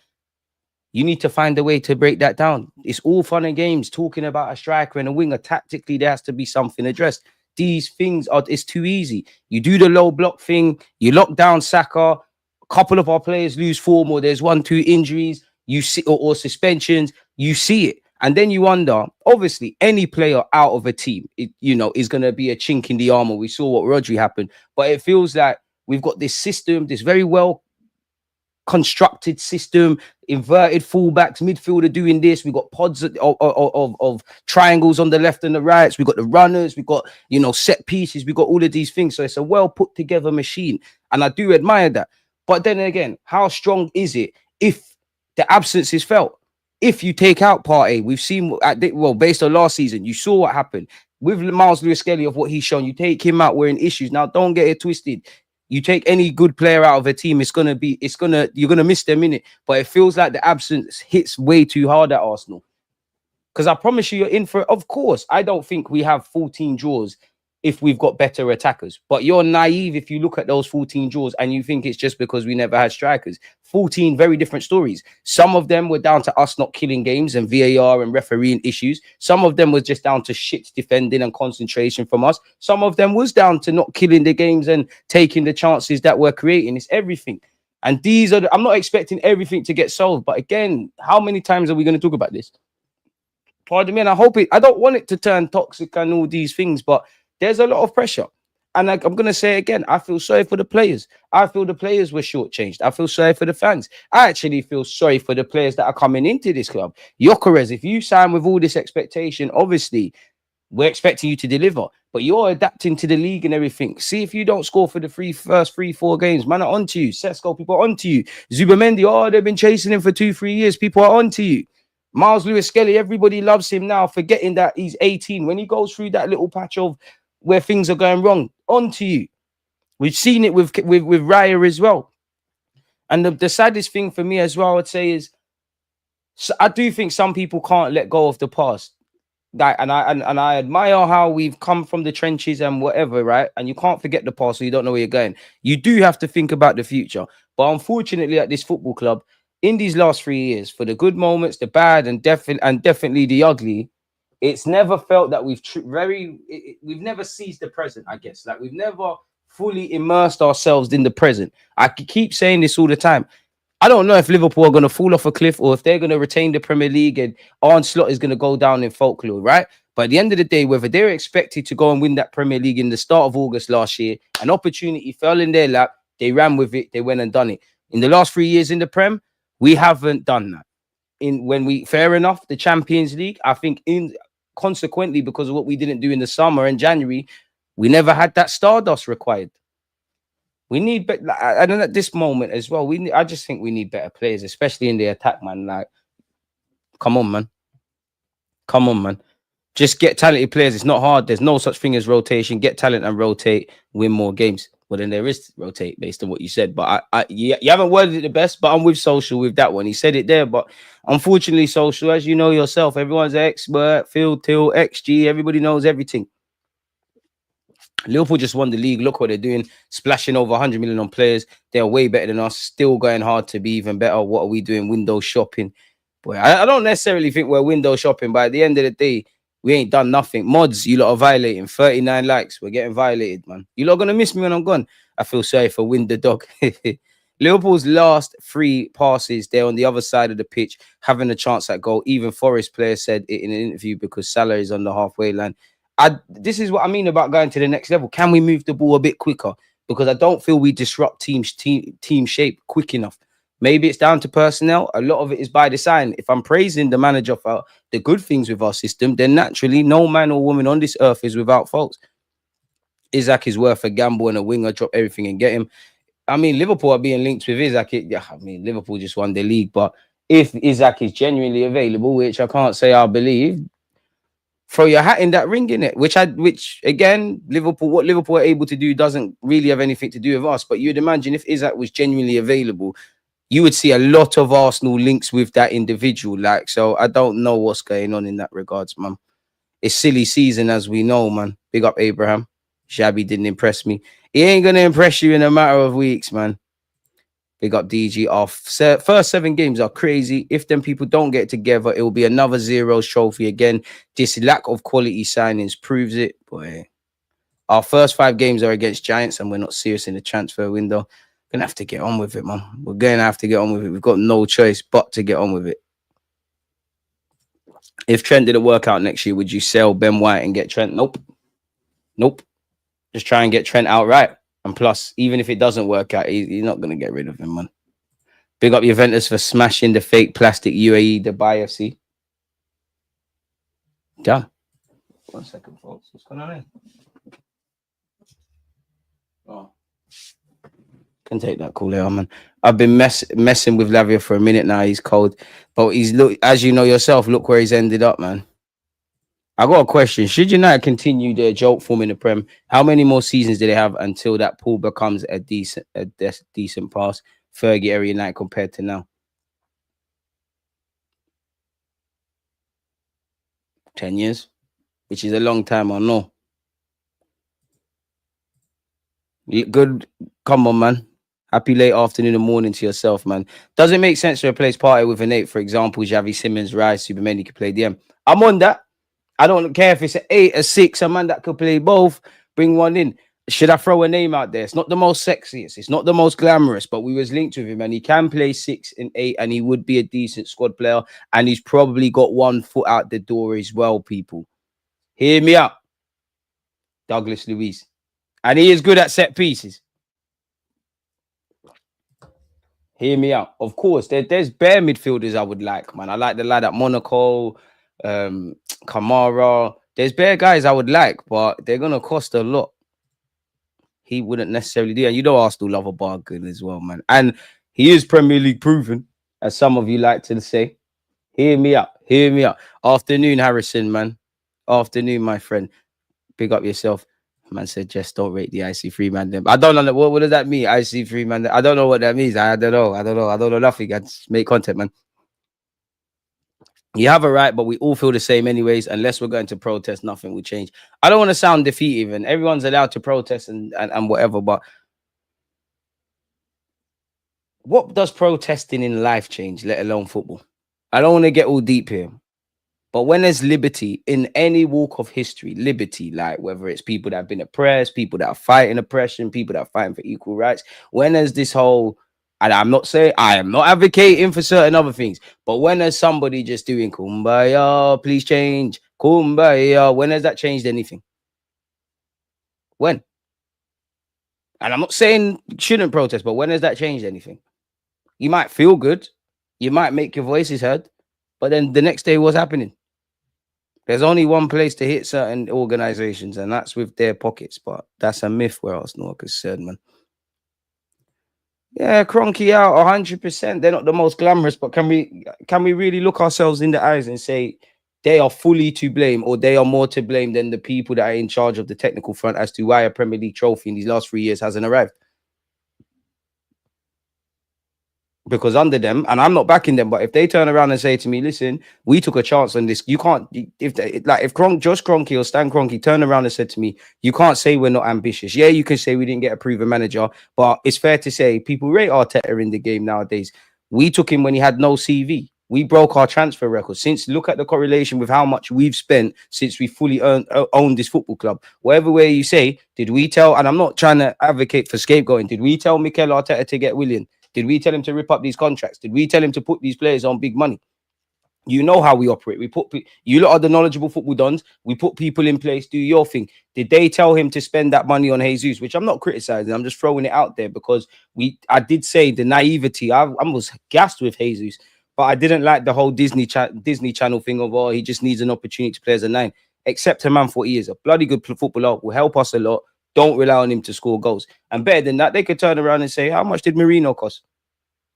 You need to find a way to break that down. It's all fun and games talking about a striker and a winger. Tactically, there has to be something addressed. These things it's too easy. You do the low block thing, you lock down Saka, a couple of our players lose form, or there's 1-2 injuries, you see, or suspensions, you see it. And then you wonder, obviously, any player out of a team, is going to be a chink in the armor. We saw what Rodri happened. But it feels like we've got this system, this very well constructed system, inverted fullbacks, midfielder doing this. We've got pods of triangles on the left and the right. We've got the runners. We've got, set pieces. We've got all of these things. So it's a well put together machine. And I do admire that. But then again, how strong is it if the absence is felt? If you take out Partey, we've seen, based on last season, you saw what happened with lewis-skelly of what he's shown. You take him out, we're in issues. Now, don't get it twisted. You take any good player out of a team, you're gonna miss them in it. But it feels like the absence hits way too hard at Arsenal. Because I promise you, you're in for it. Of course, I don't think we have 14 draws if we've got better attackers. But you're naive if you look at those 14 draws and you think it's just because we never had strikers. 14 very different stories. Some of them were down to us not killing games and VAR and refereeing issues. Some of them was just down to shit defending and concentration from us. Some of them was down to not killing the games and taking the chances that we're creating. It's everything. And I'm not expecting everything to get solved. But again, how many times are we going to talk about this? Pardon me. And I don't want it to turn toxic and all these things, but there's a lot of pressure. And I'm going to say it again, I feel sorry for the players. I feel the players were shortchanged. I feel sorry for the fans. I actually feel sorry for the players that are coming into this club. Gyökeres, if you sign with all this expectation, obviously, we're expecting you to deliver. But you're adapting to the league and everything. See if you don't score for the first 3-4 games. Man are onto you. Sesko, people are onto you. Zubamendi, they've been chasing him for 2-3 years. People are onto you. Lewis-Skelly, everybody loves him now, forgetting that he's 18. When he goes through that little patch of where things are going wrong, onto you. We've seen it with Raya as well. And the saddest thing for me as well, I would say, is I do think some people can't let go of the past. that, and I admire how we've come from the trenches and whatever, right? And you can't forget the past, so you don't know where you're going. You do have to think about the future. But unfortunately, at this football club, in these last 3 years, for the good moments, the bad, and definitely the ugly, it's never felt that we've never seized the present. I guess like we've never fully immersed ourselves in the present. I keep saying this all the time. I don't know if Liverpool are going to fall off a cliff or if they're going to retain the Premier League and Arne Slot is going to go down in folklore, right? But at the end of the day, whether they're expected to go and win that Premier League in the start of August last year, an opportunity fell in their lap, they ran with it, they went and done it. In the last 3 years in the Prem, we haven't done that. Fair enough, the Champions League, I think consequently, because of what we didn't do in the summer and January, we never had that stardust required. We need better, and at this moment as well. I just think we need better players, especially in the attack, man. Like, come on, man. Just get talented players. It's not hard. There's no such thing as rotation. Get talent and rotate. Win more games. Well, then there is rotate based on what you said. But you haven't worded it the best. But I'm with Social with that one. He said it there. But unfortunately, Social, as you know yourself, everyone's an expert. Field till XG. Everybody knows everything. Liverpool just won the league. Look what they're doing, splashing over 100 million on players. They're way better than us, still going hard to be even better. What are we doing? Window shopping. Boy, I don't necessarily think we're window shopping, but at the end of the day, we ain't done nothing. Mods, you lot are violating. 39 likes. We're getting violated, man. You lot are going to miss me when I'm gone. I feel sorry for Win the Dog. Liverpool's last 3 passes, they're on the other side of the pitch, having a chance at goal. Even Forest player said it in an interview because Salah is on the halfway line. This is what I mean about going to the next level. Can we move the ball a bit quicker? Because I don't feel we disrupt team shape quick enough. Maybe it's down to personnel. A lot of it is by design. If I'm praising the manager for the good things with our system, then naturally no man or woman on this earth is without faults. Isaac is worth a gamble and a winger. Drop everything and get him. I mean, Liverpool are being linked with Isaac. Liverpool just won the league. But if Isaac is genuinely available, which I can't say I believe, throw your hat in that ring, in it. Which again, what Liverpool are able to do doesn't really have anything to do with us. But you'd imagine if Isaac was genuinely available, you would see a lot of Arsenal links with that individual. Like, so I don't know what's going on in that regards, man. It's silly season, as we know, man. Big up Abraham. Shabby didn't impress me. He ain't gonna impress you in a matter of weeks, man. Big up DG off. First 7 games are crazy. If them people don't get together, it will be another zeros trophy again. This lack of quality signings proves it. Boy, our first 5 games are against Giants, and we're not serious in the transfer window. Gonna have to get on with it, man. We're gonna have to get on with it. We've got no choice but to get on with it. If Trent didn't work out next year, would you sell Ben White and get Trent? Nope. Just try and get Trent outright. And plus, even if it doesn't work out, you're not going to get rid of him, man. Big up Juventus for smashing the fake plastic UAE Dubai FC. Damn. 1 second, folks. What's going on here? Oh. Can take that call later, man. I've been messing with Lavia for a minute now. He's cold. But as you know yourself, look where he's ended up, man. I got a question. Should United continue their joke form in the Prem, how many more seasons do they have until that pool becomes a decent pass? Fergie era United compared to now. 10 years, which is a long time, I know. Good. Come on, man. Happy late afternoon and morning to yourself, man. Does it make sense to replace Partey with an 8, for example, Xavi, Simmons, Rice, Superman, could play DM? I'm on that. I don't care if it's an 8, a 6, a man that could play both. Bring one in. Should I throw a name out there? It's not the most sexiest. It's not the most glamorous, but we was linked with him, and he can play 6 and 8, and he would be a decent squad player, and he's probably got 1 foot out the door as well, people. Hear me out. Douglas Luiz. And he is good at set pieces. Hear me out. Of course, there's bare midfielders I would like, man. I like the lad at Monaco, Kamara. There's bare guys I would like, but they're going to cost a lot. He wouldn't necessarily do. And you know Arsenal love a bargain as well, man. And he is Premier League proven, as some of you like to say. Hear me out. Hear me out. Afternoon, Harrison, man. Afternoon, my friend. Big up yourself. Man said, just don't rate the IC3 man. I don't know. What does that mean? IC3 man. I don't know what that means. I don't know. I don't know nothing. I just make content, man. You have a right, but we all feel the same anyways. Unless we're going to protest, nothing will change. I don't want to sound defeative, and everyone's allowed to protest and whatever, but what does protesting in life change, let alone football? I don't want to get all deep here. But when there's liberty in any walk of history, liberty, like whether it's people that have been oppressed, people that are fighting oppression, people that are fighting for equal rights, when there's this whole, and I'm not saying I am not advocating for certain other things, but when there's somebody just doing kumbaya, please change, kumbaya, when has that changed anything? When? And I'm not saying you shouldn't protest, but when has that changed anything? You might feel good, you might make your voices heard, but then the next day, what's happening? There's only one place to hit certain organizations, and that's with their pockets. But that's a myth where Arsenal are concerned, man. Yeah, Cronky out 100%. They're not the most glamorous, but can we really look ourselves in the eyes and say they are fully to blame, or they are more to blame than the people that are in charge of the technical front as to why a Premier League trophy in these last 3 years hasn't arrived? Because under them, and I'm not backing them, but if they turn around and say to me, listen, we took a chance on this, you can't, if they, like if Josh Kroenke or Stan Kroenke turned around and said to me, you can't say we're not ambitious. Yeah, you can say we didn't get a proven manager, but it's fair to say people rate Arteta in the game nowadays. We took him when he had no CV. We broke our transfer record. Since, look at the correlation with how much we've spent since we fully owned this football club. Whatever way you say, did we tell, and I'm not trying to advocate for scapegoating, did we tell Mikel Arteta to get Willian? Did we tell him to rip up these contracts? Did we tell him to put these players on big money? You know how we operate. We put you lot are the knowledgeable football dons. We put people in place. Do your thing. Did they tell him to spend that money on Jesus? Which I'm not criticizing. I'm just throwing it out there because I did say the naivety. I was gassed with Jesus, but I didn't like the whole Disney Channel thing of, oh, he just needs an opportunity to play as a 9. Accept a man for what he is. A bloody good footballer, will help us a lot. Don't rely on him to score goals. And better than that, they could turn around and say, how much did Marino cost?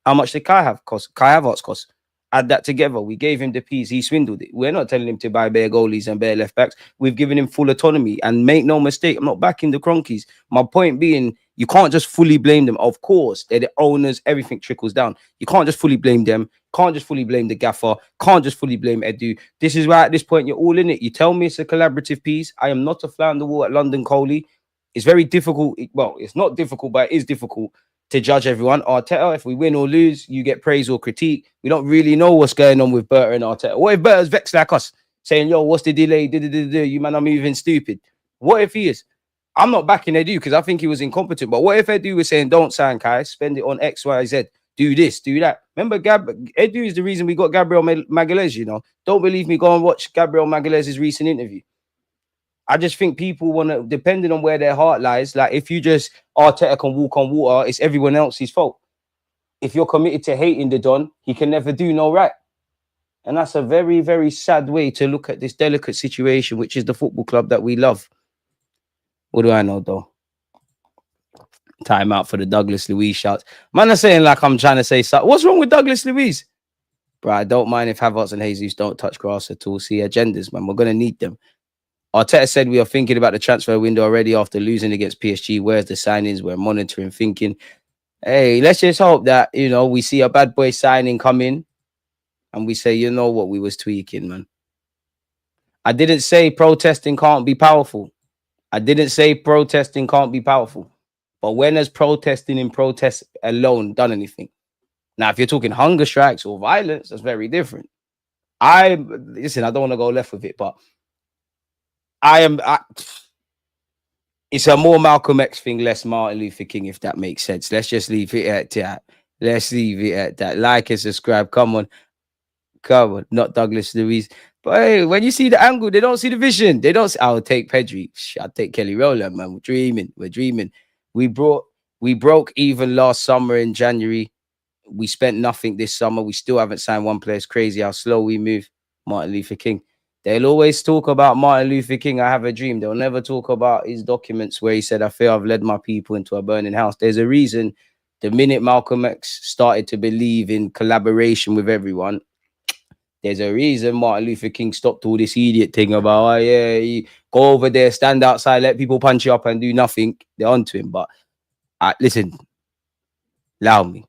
How much did Kai Havertz cost? Add that together. We gave him the piece. He swindled it. We're not telling him to buy bare goalies and bare left backs. We've given him full autonomy. And make no mistake, I'm not backing the Cronkies. My point being, you can't just fully blame them. Of course, they're the owners. Everything trickles down. You can't just fully blame them. Can't just fully blame the gaffer. Can't just fully blame Edu. This is why at this point, you're all in it. You tell me it's a collaborative piece. I am not a fly on the wall at London Coley. It's very difficult. Well, it's not difficult, but it is difficult to judge everyone. Arteta, if we win or lose, you get praise or critique. We don't really know what's going on with Berta and Arteta. What if Berta's vexed like us, saying, yo, what's the delay? You man are moving stupid. What if he is? I'm not backing Edu because I think he was incompetent. But what if Edu was saying, don't sign Kai, spend it on X, Y, Z, do this, do that? Remember, Edu is the reason we got Gabriel Magalhaes, you know. Don't believe me, go and watch Gabriel Magalhaes' recent interview. I just think people want to, depending on where their heart lies, like if you just, Arteta can walk on water, it's everyone else's fault. If you're committed to hating the Don, he can never do no right. And that's a very, very sad way to look at this delicate situation, which is the football club that we love. What do I know, though? Time out for the Douglas Luiz shouts. Man, I'm saying like I'm trying to say something. What's wrong with Douglas Luiz? Bro, I don't mind if Havertz and Jesus don't touch grass at all. See, agendas, man. We're going to need them. Arteta said we are thinking about the transfer window already after losing against PSG. Where's the signings? We're monitoring, thinking. Hey, let's just hope that, you know, we see a bad boy signing come in and we say, you know what, we was tweaking, man. I didn't say protesting can't be powerful. I didn't say protesting can't be powerful. But when has protesting in protest alone done anything? Now, if you're talking hunger strikes or violence, that's very different. Listen, I don't want to go left with it, but it's a more Malcolm X thing, less Martin Luther King, if that makes sense. Let's just leave it at that. Let's leave it at that. Like and subscribe. Come on. Not Douglas Luiz. But hey, when you see the angle, they don't see the vision. They don't see, I'll take Pedri. I'll take Kelly Rowland, man. We're dreaming. We're dreaming. We broke even last summer in January. We spent nothing this summer. We still haven't signed one player. It's crazy how slow we move. Martin Luther King. They'll always talk about Martin Luther King. I have a dream. They'll never talk about his documents where he said, I feel I've led my people into a burning house. There's a reason the minute Malcolm X started to believe in collaboration with everyone, there's a reason Martin Luther King stopped all this idiot thing about, oh, yeah, go over there, stand outside, let people punch you up and do nothing. They're onto him. But listen, allow me.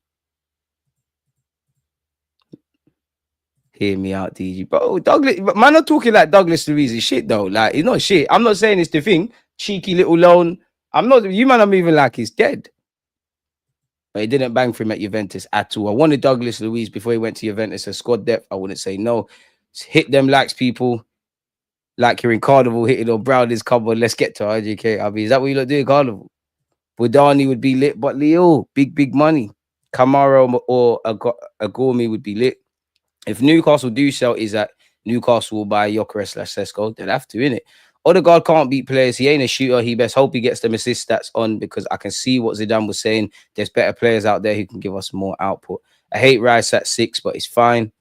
Hear me out, DG. Bro, Douglas, man, not talking like Douglas Luiz is shit, though. Like, he's not shit. I'm not saying it's the thing. Cheeky little loan. I'm not, you man, I'm moving like he's dead. But he didn't bang for him at Juventus at all. I wanted Douglas Luiz before he went to Juventus as squad depth. I wouldn't say no. Hit them likes, people. Like you're in Carnival hitting on Brownie's cupboard. Let's get to RJK. I mean, is that what you lot do in Carnival? Budani would be lit, but Leo, big money. Camaro or Agormi would be lit. If Newcastle do sell, is that Newcastle will buy Gyokeres / Sesko? They'll have to, innit? Odegaard can't beat players. He ain't a shooter. He best hope he gets them assist stats on, because I can see what Zidane was saying. There's better players out there who can give us more output. I hate Rice at 6, but it's fine.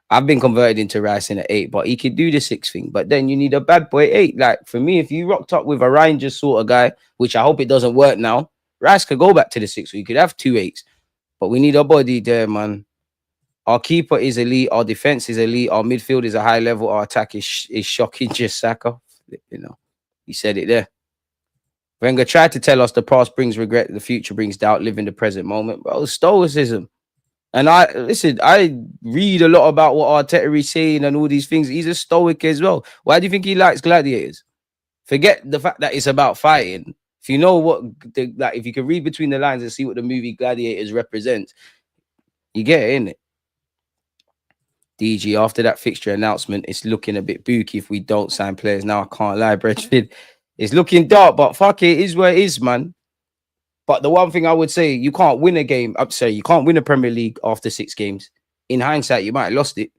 I've been converted into Rice in at 8, but he could do the 6 thing. But then you need a bad boy 8. Like, for me, if you rocked up with a Rangers sort of guy, which I hope it doesn't work now, Rice could go back to the 6. So you could have 2 8s. But we need a body there, man. Our keeper is elite. Our defense is elite. Our midfield is a high level. Our attack is shocking. Just Saka. You know, he said it there. Wenger tried to tell us the past brings regret, the future brings doubt, live in the present moment. Bro, stoicism. And I read a lot about what Arteta is saying and all these things. He's a stoic as well. Why do you think he likes gladiators? Forget the fact that it's about fighting. If you know what, if you can read between the lines and see what the movie Gladiators represents, you get it, innit? DG, after that fixture announcement, it's looking a bit booky if we don't sign players. Now, I can't lie, Brentford. It's looking dark, but fuck it, it is where it is, man. But the one thing I would say, you can't win a game. I'm sorry, you can't win a Premier League after 6 games. In hindsight, you might have lost it.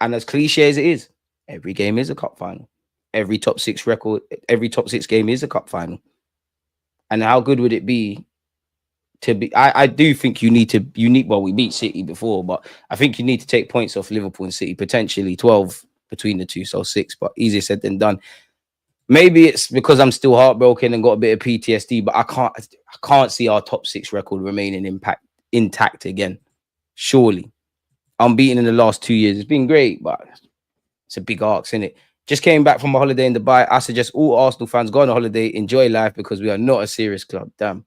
And as cliche as it is, every game is a cup final. Every top 6 game is a cup final. And how good would it be to be? I do think you need, well, we beat City before, but I think you need to take points off Liverpool and City, potentially 12 between the two, so 6, but easier said than done. Maybe it's because I'm still heartbroken and got a bit of PTSD, but I can't see our top 6 record remaining intact again. Surely. Unbeaten in the last 2 years. It's been great, but it's a big arc, isn't it? Just came back from a holiday in Dubai. I suggest all Arsenal fans go on a holiday, enjoy life, because we are not a serious club. Damn.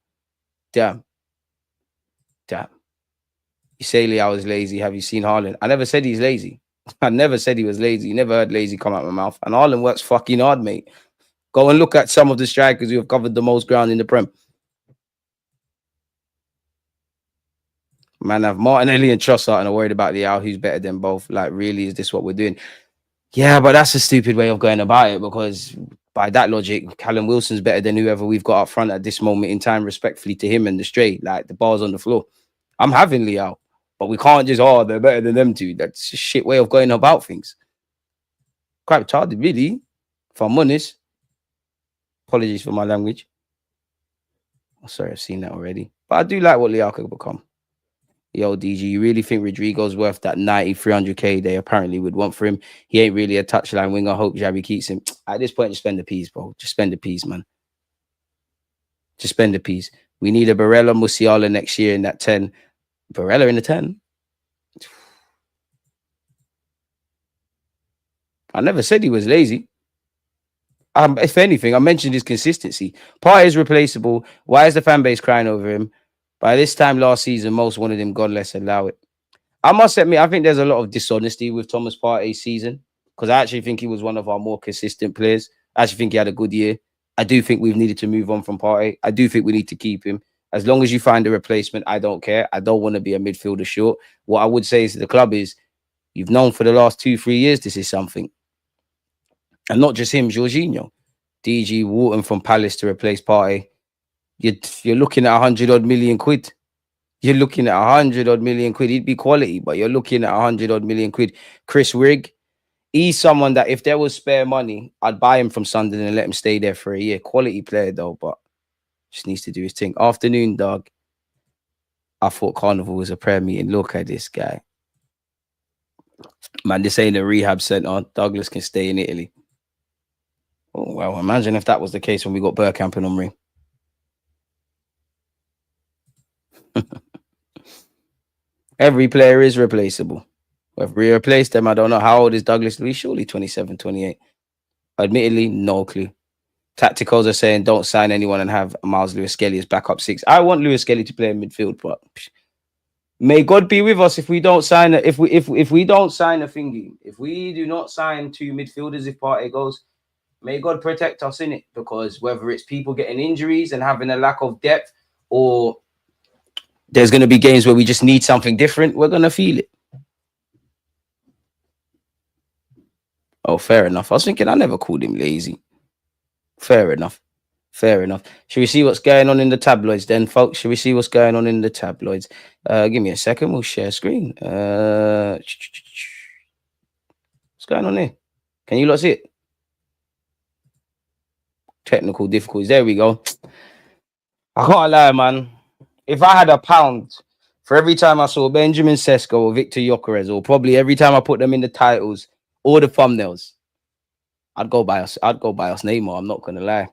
You say Lee, I was lazy. Have you seen Haaland? I never said he's lazy. I never said he was lazy. You never heard lazy come out of my mouth. And Haaland works fucking hard, mate. Go and look at some of the strikers who have covered the most ground in the Prem. Man, I have Martinelli and Trossard and I'm worried about the who's better than both. Like, really, is this what we're doing? Yeah, but that's a stupid way of going about it, because by that logic, Callum Wilson's better than whoever we've got up front at this moment in time, respectfully to him and the straight. Like, the ball's on the floor. I'm having Leao, but we can't just, they're better than them two. That's a shit way of going about things. Quite retarded, really, if I'm honest. Apologies for my language. Oh, sorry, I've seen that already. But I do like what Leao could become. Yo, DG, you really think Rodrigo's worth that 300k they apparently would want for him? He ain't really a touchline winger. Hope Xavi keeps him. At this point, just spend the peas, bro. Just spend the peas, man. Just spend the peas. We need a Barella Musiala next year in that 10. Barella in the 10? I never said he was lazy. If anything, I mentioned his consistency. Partey is replaceable. Why is the fan base crying over him? By this time last season, most wanted him gone. Let's allow it. I must admit, I think there's a lot of dishonesty with Thomas Partey's season, because I actually think he was one of our more consistent players. I actually think he had a good year. I do think we've needed to move on from Partey. I do think we need to keep him. As long as you find a replacement, I don't care. I don't want to be a midfielder short. What I would say to the club is, you've known for the last 2-3 years this is something. And not just him, Jorginho. DG Wharton from Palace to replace Partey. You're looking at 100-odd million quid. You're looking at 100-odd million quid. He'd be quality, but you're looking at 100-odd million quid. Chris Rigg, he's someone that if there was spare money, I'd buy him from Sunderland and let him stay there for a year. Quality player, though, but just needs to do his thing. Afternoon, dog. I thought Carnival was a prayer meeting. Look at this guy. Man, this ain't a rehab center. Douglas can stay in Italy. Oh, well, imagine if that was the case when we got Bergkamp and Omri. Every player is replaceable. If we replace them, I don't know. How old is Douglas Luiz? Surely 27, 28. Admittedly, no clue. Tacticals are saying don't sign anyone and have Miles Lewis-Skelly as backup 6. I want Lewis-Skelly to play in midfield, but May God be with us if we don't sign it. If we don't sign a thingy, if we do not sign two midfielders, if Partey goes, may God protect us in it. Because whether it's people getting injuries and having a lack of depth, or there's going to be games where we just need something different, we're going to feel it. Oh, fair enough. I was thinking I never called him lazy. Fair enough. Fair enough. Should we see what's going on in the tabloids then, folks? Should we see what's going on in the tabloids? Give me a second. We'll share screen. What's going on here? Can you lot see it? Technical difficulties. There we go. I can't lie, man. If I had £1 for every time I saw Benjamin Sesko or Viktor Gyokeres, or probably every time I put them in the titles or the thumbnails, I'd go buy us Neymar. I'm not gonna lie.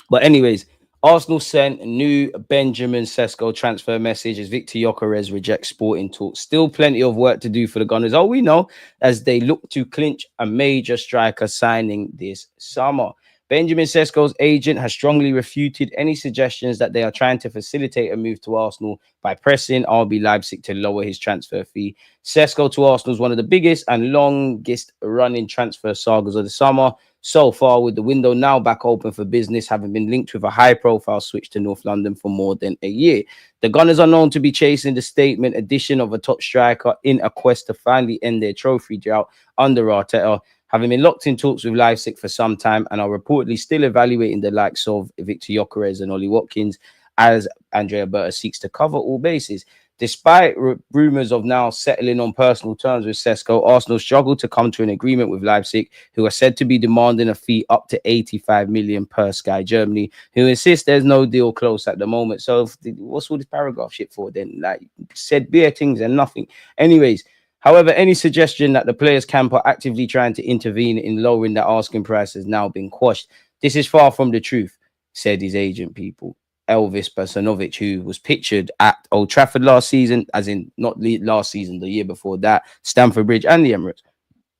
But anyways, Arsenal sent a new Benjamin Sesko transfer message as Viktor Gyokeres rejects sporting talks. Still plenty of work to do for the Gunners. Oh, we know, as they look to clinch a major striker signing this summer. Benjamin Sesko's agent has strongly refuted any suggestions that they are trying to facilitate a move to Arsenal by pressing RB Leipzig to lower his transfer fee. Sesko to Arsenal is one of the biggest and longest running transfer sagas of the summer so far, with the window now back open for business, having been linked with a high-profile switch to North London for more than a year. The Gunners are known to be chasing the statement addition of a top striker in a quest to finally end their trophy drought under Arteta, having been locked in talks with Leipzig for some time, and are reportedly still evaluating the likes of Viktor Gyokeres and Ollie Watkins as Andrea Berta seeks to cover all bases. Despite rumours of now settling on personal terms with Sesko, Arsenal struggled to come to an agreement with Leipzig, who are said to be demanding a fee up to 85 million per Sky Germany, who insist there's no deal close at the moment. So what's all this paragraph shit for then? Like, said bare things and nothing. Anyways, however, any suggestion that the players' camp are actively trying to intervene in lowering the asking price has now been quashed. This is far from the truth, said his agent, people. Elvis Bersanovic, who was pictured at Old Trafford last season, as in not last season, the year before that, Stamford Bridge and the Emirates.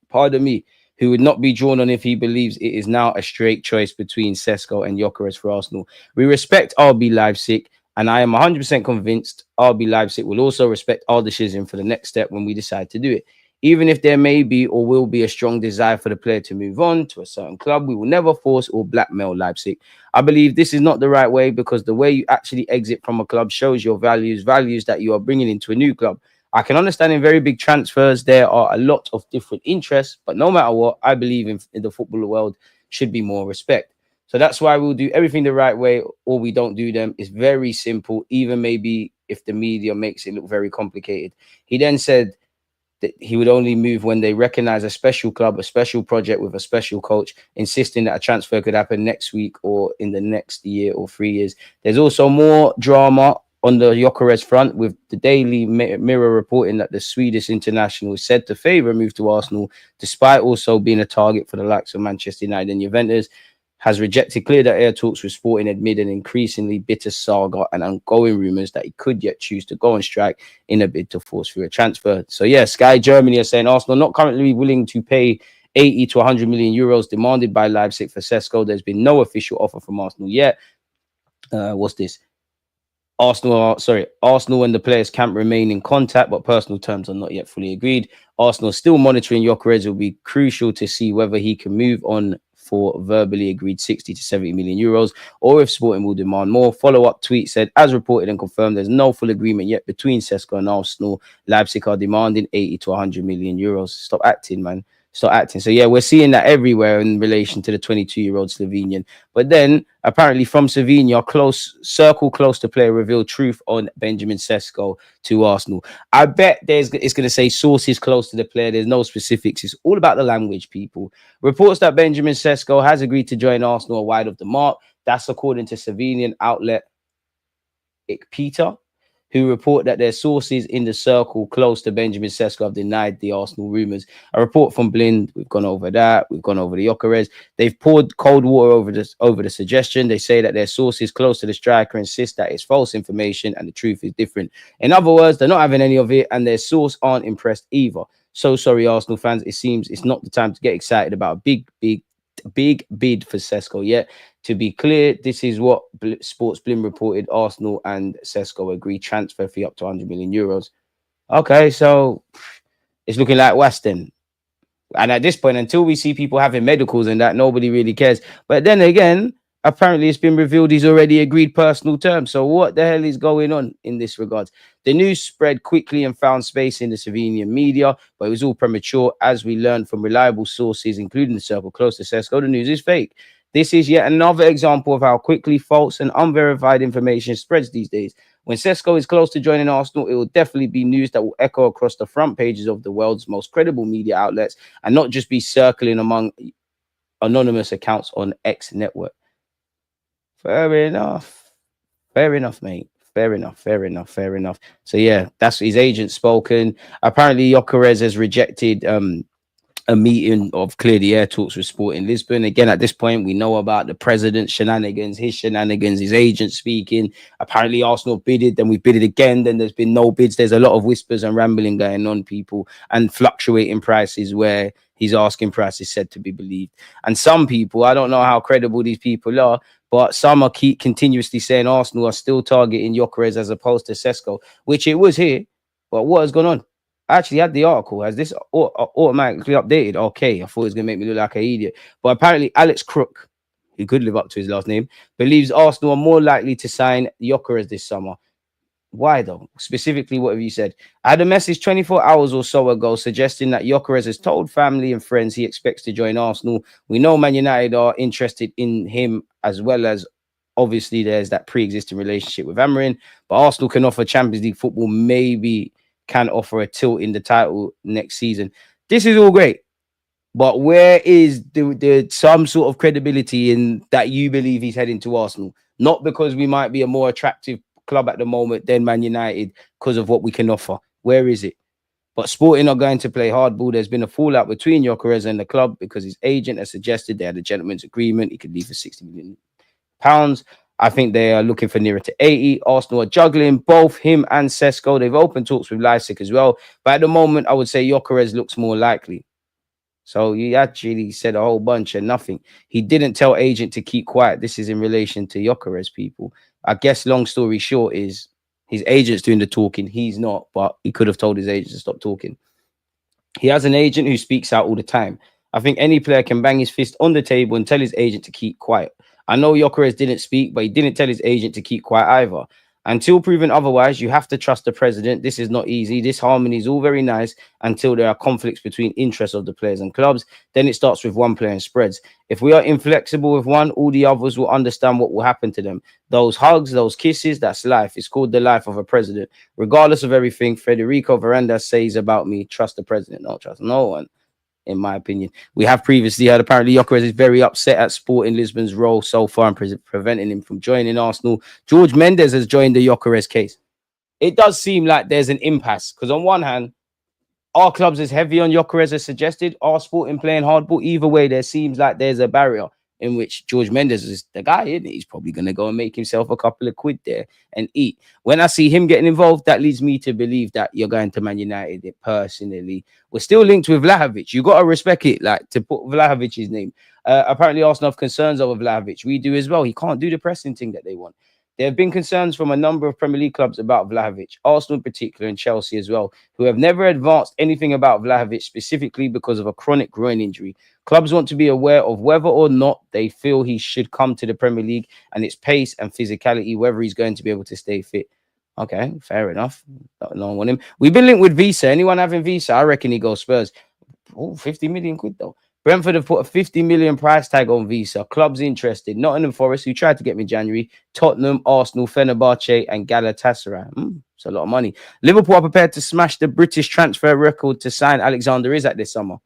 Pardon me, who would not be drawn on if he believes it is now a straight choice between Sesko and Gyökeres for Arsenal. We respect RB Leipzig, and I am 100% convinced RB Leipzig will also respect our decision for the next step when we decide to do it. Even if there may be or will be a strong desire for the player to move on to a certain club, we will never force or blackmail Leipzig. I believe this is not the right way, because the way you actually exit from a club shows your values that you are bringing into a new club. I can understand in very big transfers there are a lot of different interests, but no matter what, I believe in the football world should be more respect. So that's why we'll do everything the right way, or we don't do them. It's very simple, even maybe if the media makes it look very complicated. He then said that he would only move when they recognize a special club, a special project with a special coach, insisting that a transfer could happen next week or in the next year or 3 years. There's also more drama on the Gyökeres front, with the Daily Mirror reporting that the Swedish international is said to favour a move to Arsenal, despite also being a target for the likes of Manchester United and Juventus. Has rejected clear that air talks with Sporting amid an increasingly bitter saga and ongoing rumours that he could yet choose to go on strike in a bid to force through a transfer. So yeah, Sky Germany are saying Arsenal not currently willing to pay 80 to 100 million euros demanded by Leipzig for Sesko. There's been no official offer from Arsenal yet. What's this? Arsenal and the players can't remain in contact, but personal terms are not yet fully agreed. Arsenal still monitoring Gyökeres. It will be crucial to see whether he can move on for verbally agreed 60 to 70 million euros, or if Sporting will demand more. Follow-up tweet said, as reported and confirmed, there's no full agreement yet between Sesko and Arsenal. Leipzig are demanding 80 to 100 million euros. Stop acting, man. Start acting. So yeah, we're seeing that everywhere in relation to the 22-year-old Slovenian. But then apparently from Slovenia, circle close to player revealed truth on Benjamin Sesko to Arsenal. I bet it's going to say sources close to the player. There's no specifics. It's all about the language, people. Reports that Benjamin Sesko has agreed to join Arsenal are wide of the mark. That's according to Slovenian outlet Ikpita, who report that their sources in the circle close to Benjamin Sesko have denied the Arsenal rumours. A report from Blind, we've gone over that. We've gone over the Gyökeres. They've poured cold water over the suggestion. They say that their sources close to the striker insist that it's false information and the truth is different. In other words, they're not having any of it, and their source aren't impressed either. So sorry, Arsenal fans. It seems it's not the time to get excited about a big big bid for Sesko. Yet, to be clear, this is what Sports Blim reported. Arsenal and Sesko agree transfer fee up to 100 million euros. Okay, so it's looking like Weston. And at this point, until we see people having medicals and that, nobody really cares. But then again, apparently it's been revealed he's already agreed personal terms. So what the hell is going on in this regard? The news spread quickly and found space in the Slovenian media, but it was all premature. As we learned from reliable sources, including the circle close to Sesko, the news is fake. This is yet another example of how quickly false and unverified information spreads these days. When Sesko is close to joining Arsenal, it will definitely be news that will echo across the front pages of the world's most credible media outlets and not just be circling among anonymous accounts on X network. Fair enough. Fair enough, mate. Fair enough. Fair enough. Fair enough. So, yeah, that's his agent spoken. Apparently, Gyökeres has rejected a meeting of clear the air talks with Sporting Lisbon. Again, at this point, we know about the president's shenanigans, his agent speaking. Apparently, Arsenal bidded, then we bidded again, then there's been no bids. There's a lot of whispers and rambling going on, people, and fluctuating prices where his asking price is said to be believed. And some people, I don't know how credible these people are, but some are continuously saying Arsenal are still targeting Gyökeres as opposed to Sesko, which it was here. But what has gone on? I actually had the article. Has this automatically updated? Okay, I thought it was going to make me look like an idiot. But apparently Alex Crook, who could live up to his last name, believes Arsenal are more likely to sign Gyökeres this summer. Why though? Specifically, what have you said? I had a message 24 hours or so ago suggesting that Gyökeres has told family and friends he expects to join Arsenal. We know Man United are interested in him, as well as obviously there's that pre-existing relationship with Amorim. But Arsenal can offer Champions League football, maybe can offer a tilt in the title next season. This is all great, but where is the some sort of credibility in that you believe he's heading to Arsenal? Not because we might be a more attractive club at the moment than Man United because of what we can offer. Where is it? But Sporting are going to play hardball. There's been a fallout between Gyökeres and the club because his agent has suggested they had a gentleman's agreement. He could leave for £60 million. I think they are looking for nearer to 80. Arsenal are juggling both him and Sesko. They've opened talks with Leipzig as well. But at the moment, I would say Gyökeres looks more likely. So he actually said a whole bunch and nothing. He didn't tell agent to keep quiet. This is in relation to Gyökeres, people. I guess long story short is his agent's doing the talking. He's not, but he could have told his agent to stop talking. He has an agent who speaks out all the time. I think any player can bang his fist on the table and tell his agent to keep quiet. I know Gyökeres didn't speak, but he didn't tell his agent to keep quiet either. Until proven otherwise, you have to trust the president. This is not easy. This harmony is all very nice until there are conflicts between interests of the players and clubs. Then it starts with one player and spreads. If we are inflexible with one, all the others will understand what will happen to them. Those hugs, those kisses, that's life. It's called the life of a president. Regardless of everything Federico Veranda says about me, trust the president. Don't trust no one. In my opinion, we have previously heard apparently Gyökeres is very upset at Sporting Lisbon's role so far in preventing him from joining Arsenal. George Mendes has joined the Gyökeres case. It does seem like there's an impasse because on one hand, our clubs is heavy on Gyökeres as suggested. Our Sporting playing hardball. Either way, there seems like there's a barrier in which George Mendes is the guy, isn't he? He's probably going to go and make himself a couple of quid there and eat. When I see him getting involved, that leads me to believe that you're going to Man United personally. We're still linked with Vlahovic. You got to respect it, like to put Vlahovic's name. Apparently, Arsenal have concerns over Vlahovic. We do as well. He can't do the pressing thing that they want. There have been concerns from a number of Premier League clubs about Vlahovic, Arsenal in particular, and Chelsea as well, who have never advanced anything about Vlahovic specifically because of a chronic groin injury. Clubs want to be aware of whether or not they feel he should come to the Premier League and its pace and physicality, whether he's going to be able to stay fit. Okay, fair enough. No one want him. We've been linked with Wissa. Anyone having Wissa? I reckon he goes Spurs. Oh, 50 million quid though. Brentford have put a 50 million price tag on Wissa. Clubs interested. Nottingham Forest, who tried to get me in January. Tottenham, Arsenal, Fenerbahce, and Galatasaray. It's a lot of money. Liverpool are prepared to smash the British transfer record to sign Alexander Isak this summer.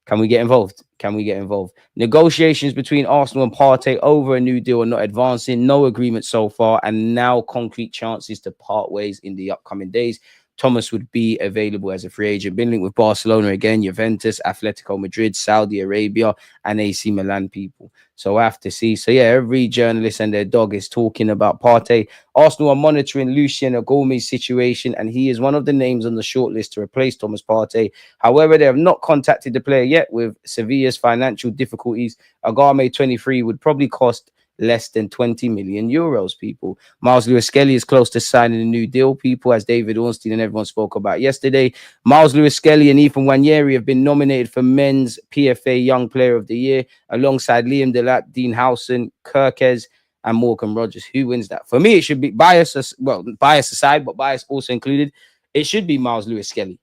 Can we get involved? Can we get involved? Negotiations between Arsenal and Partey over a new deal are not advancing. No agreement so far, and now concrete chances to part ways in the upcoming days. Thomas would be available as a free agent. Been linked with Barcelona again, Juventus, Atletico Madrid, Saudi Arabia, and AC Milan people. So I have to see. So yeah, every journalist and their dog is talking about Partey. Arsenal are monitoring Lucien Agolmi's situation, and he is one of the names on the shortlist to replace Thomas Partey. However, they have not contacted the player yet. With Sevilla's financial difficulties, Agame 23 would probably cost less than 20 million euros, people. Miles Lewis-Skelly is close to signing a new deal, people, as David Ornstein and everyone spoke about yesterday. Miles Lewis-Skelly and Ethan Nwaneri have been nominated for Men's PFA Young Player of the Year, alongside Liam Delap, Dean Howson, Gyökeres, and Morgan Rogers. Who wins that? For me, it should be bias aside, but bias also included. It should be Miles Lewis-Skelly.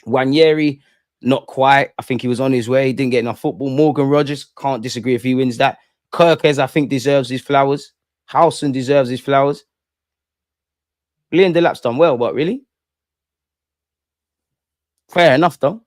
Nwaneri, not quite. I think he was on his way. He didn't get enough football. Morgan Rogers, can't disagree if he wins that. Gyökeres, I think, deserves his flowers. Howson deserves his flowers. Liam Delap's done well, but really? Fair enough, though.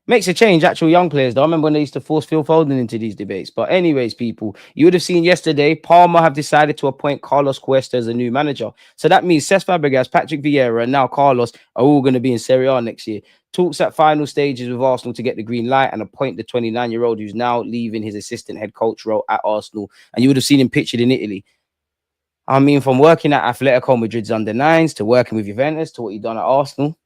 Makes a change, actual young players, though. I remember when they used to force Phil Foden into these debates. But anyways, people, you would have seen yesterday, Parma have decided to appoint Carlos Cuesta as a new manager. So that means Cesc Fabregas, Patrick Vieira, and now Carlos are all going to be in Serie A next year. Talks at final stages with Arsenal to get the green light and appoint the 29-year-old who's now leaving his assistant head coach role at Arsenal. And you would have seen him pictured in Italy. I mean, from working at Atletico Madrid's under-9s to working with Juventus to what he done at Arsenal.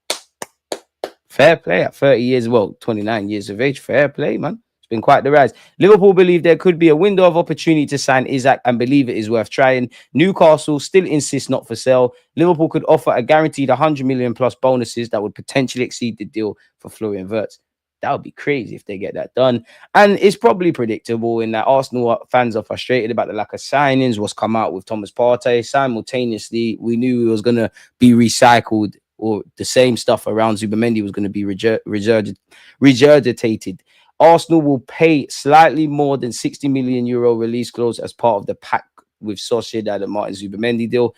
Fair play at 30 years, well, 29 years of age. Fair play, man. It's been quite the rise. Liverpool believe there could be a window of opportunity to sign Isaac and believe it is worth trying. Newcastle still insists not for sale. Liverpool could offer a guaranteed 100 million plus bonuses that would potentially exceed the deal for Florian Wirtz. That would be crazy if they get that done. And it's probably predictable in that Arsenal fans are frustrated about the lack of signings, what's come out with Thomas Partey. Simultaneously, we knew he was going to be recycled, or the same stuff around Zubimendi was going to be regurgitated. Arsenal will pay slightly more than 60 million euro release clause as part of the pack with Sociedad and Martin Zubimendi deal.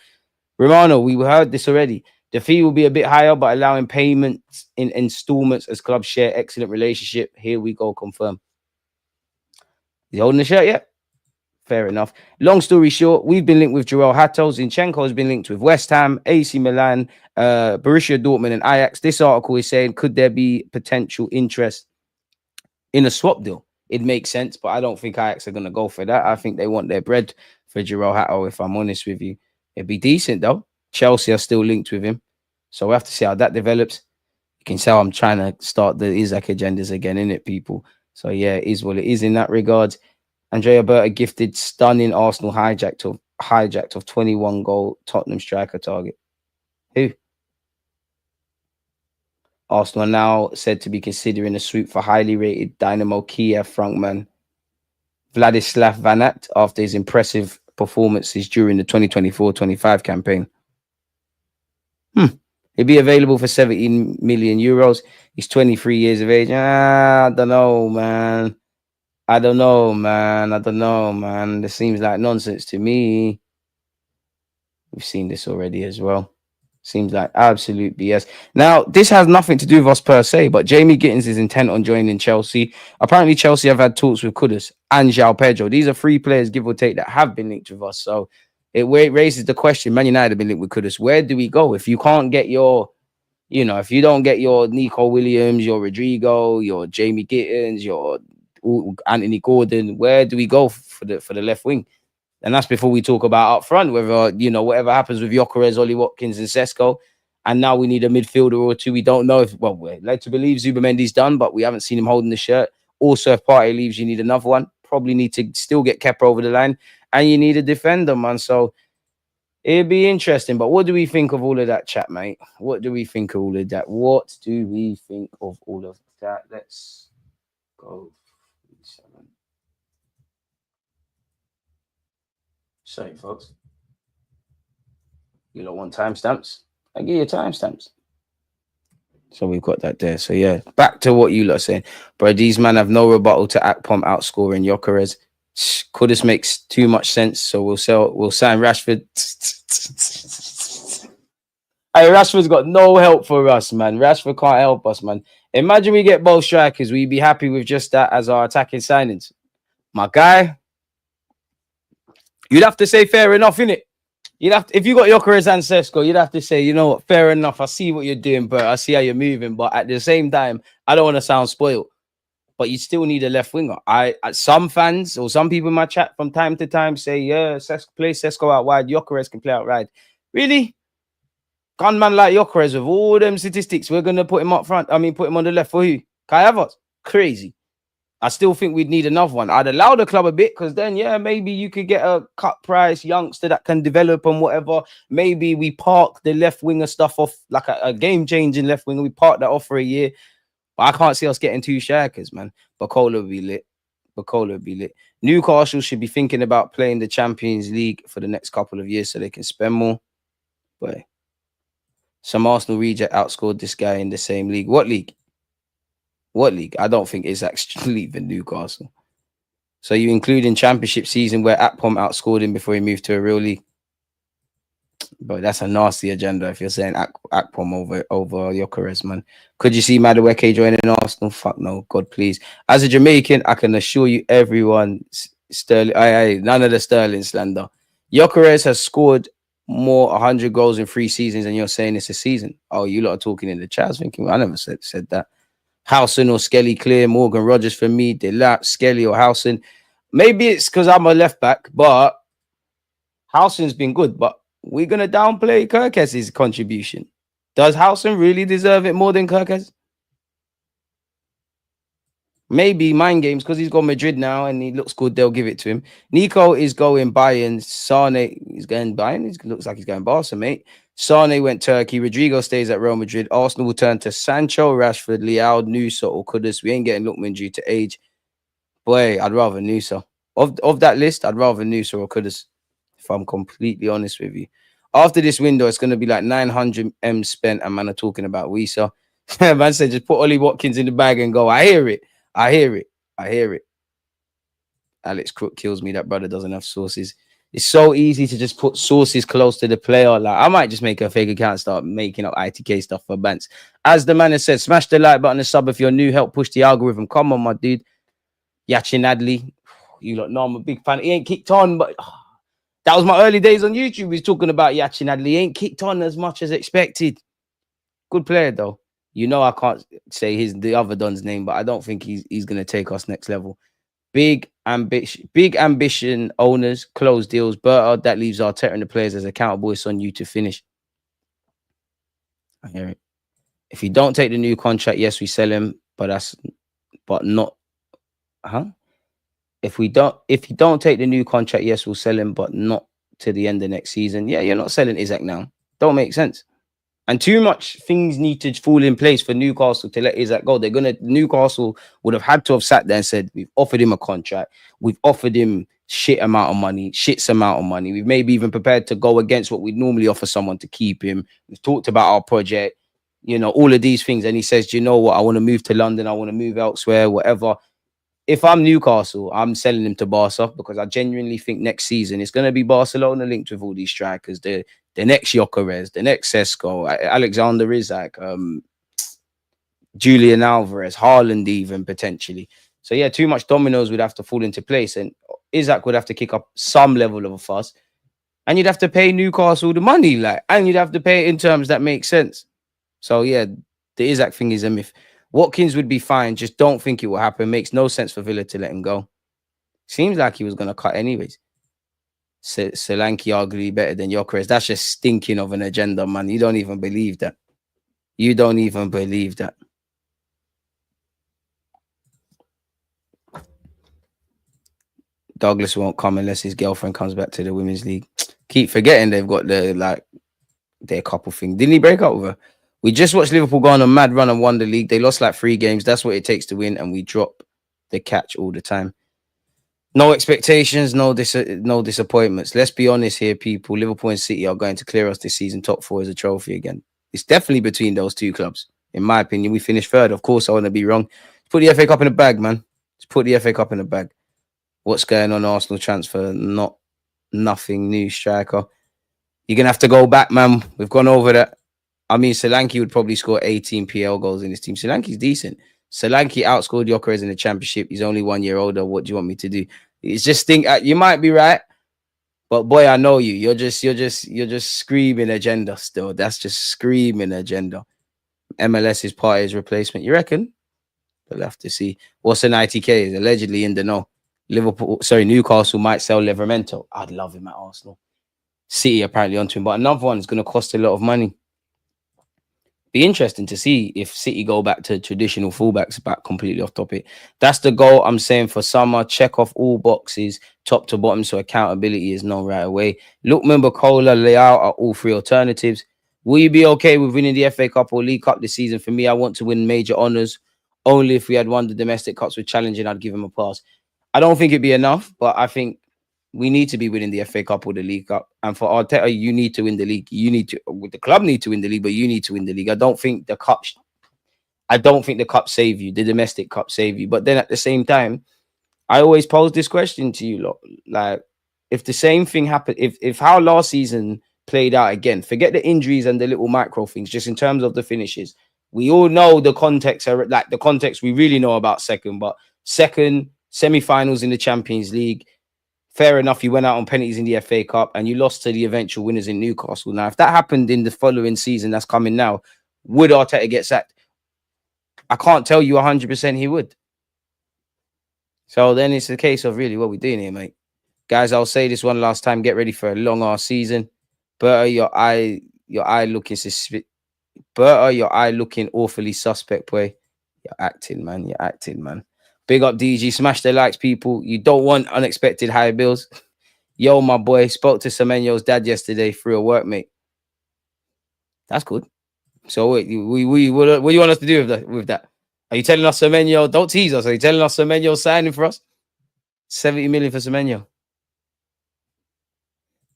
Romano, we heard this already. The fee will be a bit higher, but allowing payments in installments as clubs share excellent relationship. Here we go, confirm. Is he holding the shirt yet? Fair enough. Long story short, we've been linked with Joel Hato. Zinchenko has been linked with West Ham, AC Milan, Borussia Dortmund, and Ajax. This article is saying, could there be potential interest in a swap deal? It makes sense, but I don't think Ajax are going to go for that. I think they want their bread for Joel Hato, if I'm honest with you. It'd be decent, though. Chelsea are still linked with him. So we have to see how that develops. You can tell I'm trying to start the Isaac agendas again, innit, people? So, yeah, it is what it is in that regard. Andrea Berta gifted stunning Arsenal hijacked of 21-goal Tottenham striker target. Who? Arsenal are now said to be considering a swoop for highly rated Dynamo Kiev frontman Vladislav Vanat after his impressive performances during the 2024-25 campaign. He'll be available for 17 million euros. He's 23 years of age. I don't know, man. I don't know, man. This seems like nonsense to me. We've seen this already as well. Seems like absolute BS. Now, this has nothing to do with us per se, but Jamie Gittins is intent on joining Chelsea. Apparently, Chelsea have had talks with Kudus and João Pedro. These are 3 players, give or take, that have been linked with us. So it raises the question, Man United have been linked with Kudus. Where do we go? If you can't get your, if you don't get your Nico Williams, your Rodrigo, your Jamie Gittins, your Anthony Gordon, where do we go for the left wing? And that's before we talk about up front, whether, whatever happens with Gyokeres, Ollie Watkins, and Sesko. And now we need a midfielder or 2. We don't know if, we're led to believe Zubimendi's done, but we haven't seen him holding the shirt. Also, if Partey leaves, you need another one. Probably need to still get Kepa over the line. And you need a defender, man. So it'd be interesting. But what do we think of all of that, chat, mate? What do we think of all of that? Let's go. Sorry, folks. You don't want timestamps? I give you timestamps. So we've got that there. So yeah, back to what you lot are saying. Bro, these men have no rebuttal to Akpom outscoring Gyökeres. Kudus makes too much sense. So we'll sign Rashford. Hey, Rashford's got no help for us, man. Rashford can't help us, man. Imagine we get both strikers. We'd be happy with just that as our attacking signings. My guy, you'd have to say fair enough, innit? You'd have to, if you got Gyokeres and Sesko, you'd have to say, you know what, fair enough. I see what you're doing, but I see how you're moving. But at the same time, I don't want to sound spoiled. But you still need a left winger. Some fans or some people in my chat from time to time say, yeah, play Sesko out wide. Gyokeres can play out wide. Really? Gunman like Gyokeres with all them statistics, we're gonna put him up front. I mean, put him on the left for who? Kai Havertz? Crazy. I still think we'd need another one. I'd allow the club a bit because then, yeah, maybe you could get a cut price youngster that can develop and whatever. Maybe we park the left winger stuff off, like a game-changing left winger. We park that off for a year. But I can't see us getting 2 strikers, man. Bacola would be lit. Bacola would be lit. Newcastle should be thinking about playing the Champions League for the next couple of years so they can spend more. But some Arsenal reject outscored this guy in the same league. What league? What league? I don't think it's actually leaving Newcastle. So you include in Championship season where Akpom outscored him before he moved to a real league. But that's a nasty agenda if you're saying Akpom over Gyökeres, man. Could you see Madueke joining Arsenal? Fuck no, God please. As a Jamaican, I can assure you, everyone, Sterling, none of the Sterling slander. Gyökeres has scored more 100 goals in 3 seasons, and you're saying it's a season. Oh, you lot are talking in the chat. I was thinking, well, I never said that. Howson or Skelly clear. Morgan Rogers for me. Delap, Skelly or Howson. Maybe it's because I'm a left back, but Howson's been good. But we're going to downplay Gyökeres' contribution. Does Howson really deserve it more than Gyökeres? Maybe mind games because he's got Madrid now and he looks good. They'll give it to him. Nico is going Bayern. Sane is going Bayern. It looks like he's going Barca, mate. Sane went Turkey. Rodrigo stays at Real Madrid. Arsenal will turn to Sancho, Rashford, Leao, Nusa, or Kudus. We ain't getting Lookman due to age. Boy, I'd rather Nusa. Of that list, I'd rather Nusa or Kudus, if I'm completely honest with you. After this window, it's going to be like 900 M spent, and man are talking about Wissa. Man said, just put Ollie Watkins in the bag and go. I hear it. I hear it. I hear it. Alex Crook kills me. That brother doesn't have sources. It's so easy to just put sources close to the player. Like, I might just make a fake account and start making up ITK stuff for Bants. As the man has said, smash the like button and sub if you're new. Help push the algorithm. Come on, my dude. Yachin Adley. You lot know I'm a big fan. He ain't kicked on, but that was my early days on YouTube. He's talking about Yachin Adley. He ain't kicked on as much as expected. Good player, though. You know I can't say the other Don's name, but I don't think he's going to take us next level. Big ambition owners, close deals. Berta, that leaves Arteta and the players as accountable. It's on you to finish. I hear it. If you don't take the new contract, yes, we sell him, but not. If you don't take the new contract, yes, we'll sell him, but not to the end of next season. Yeah, you're not selling Isaac now. Don't make sense. And too much things need to fall in place for Newcastle to let Isaac go. Newcastle would have had to have sat there and said, we've offered him a contract. We've offered him shits amount of money. We've maybe even prepared to go against what we'd normally offer someone to keep him. We've talked about our project, all of these things. And he says, do you know what? I want to move to London. I want to move elsewhere, whatever. If I'm Newcastle, I'm selling him to Barca because I genuinely think next season it's going to be Barcelona linked with all these strikers. The next Gyökeres, the next Sesko, Alexander Isak, Julian Alvarez, Haaland even potentially. So yeah, too much dominoes would have to fall into place, and Isak would have to kick up some level of a fuss, and you'd have to pay Newcastle the money, and you'd have to pay it in terms that make sense. So yeah, the Isak thing is a myth. Watkins would be fine. Just don't think it will happen. Makes no sense for Villa to let him go. Seems like he was going to cut anyways. Solanke arguably better than Gyökeres. That's just stinking of an agenda, man. You don't even believe that. You don't even believe that. Douglas won't come unless his girlfriend comes back to the Women's League. Keep forgetting they've got their couple thing. Didn't he break up with her? We just watched Liverpool go on a mad run and won the league. They lost 3 games. That's what it takes to win, and we drop the catch all the time. No expectations, no disappointments. Let's be honest here, people. Liverpool and City are going to clear us this season. Top 4 is a trophy again. It's definitely between those 2 clubs. In my opinion, we finished 3rd. Of course, I want to be wrong. Let's put the FA Cup in the bag, man. Let's put the FA Cup in the bag. What's going on? Arsenal transfer, nothing new striker. You're going to have to go back, man. We've gone over that. I mean, Solanke would probably score 18 PL goals in his team. Solanke's decent. Solanke outscored Gyökeres in the Championship. He's only 1 year older. What do you want me to do? It's just you might be right, But boy, I know you. You're just screaming agenda still. That's just screaming agenda. MLS is Partey's replacement. You reckon? We'll have to see. What's an ITK? Is allegedly in the know. Newcastle might sell Livramento. I'd love him at Arsenal. City apparently onto him, but another one is going to cost a lot of money. Be interesting to see if City go back to traditional fullbacks. Back completely off topic. That's the goal I'm saying for summer. Check off all boxes, top to bottom, so accountability is known right away. Lookman, Bacola, Leao are all three alternatives. Will you be okay with winning the FA Cup or League Cup this season? For me, I want to win major honours. Only if we had won the domestic cups with challenging, I'd give him a pass. I don't think it'd be enough, but I think we need to be winning the FA Cup or the League Cup. And for Arteta, you need to win the league. You need to, the club need to win the league, but you need to win the league. I don't think the cup save you, the domestic cup save you. But then at the same time, I always pose this question to you lot. Like, if the same thing happened, if how last season played out again, forget the injuries and the little micro things, just in terms of the finishes. We all know the context, the context we really know about second semi-finals in the Champions League. Fair enough, you went out on penalties in the FA Cup and you lost to the eventual winners in Newcastle. Now, if that happened in the following season that's coming now, would Arteta get sacked? I can't tell you 100% he would. So then it's a case of really what we're doing here, mate. Guys, I'll say this one last time. Get ready for a long-ass season. Berta, your eye looking awfully suspect, boy. You're acting, man. Big up DG. Smash the likes, people. You don't want unexpected high bills. Yo, my boy. Spoke to Semenyo's dad yesterday through a workmate. That's good. So what do you want us to do with that? Are you telling us Semenyo? Don't tease us. Are you telling us Semenyo signing for us? 70 million for Semenyo.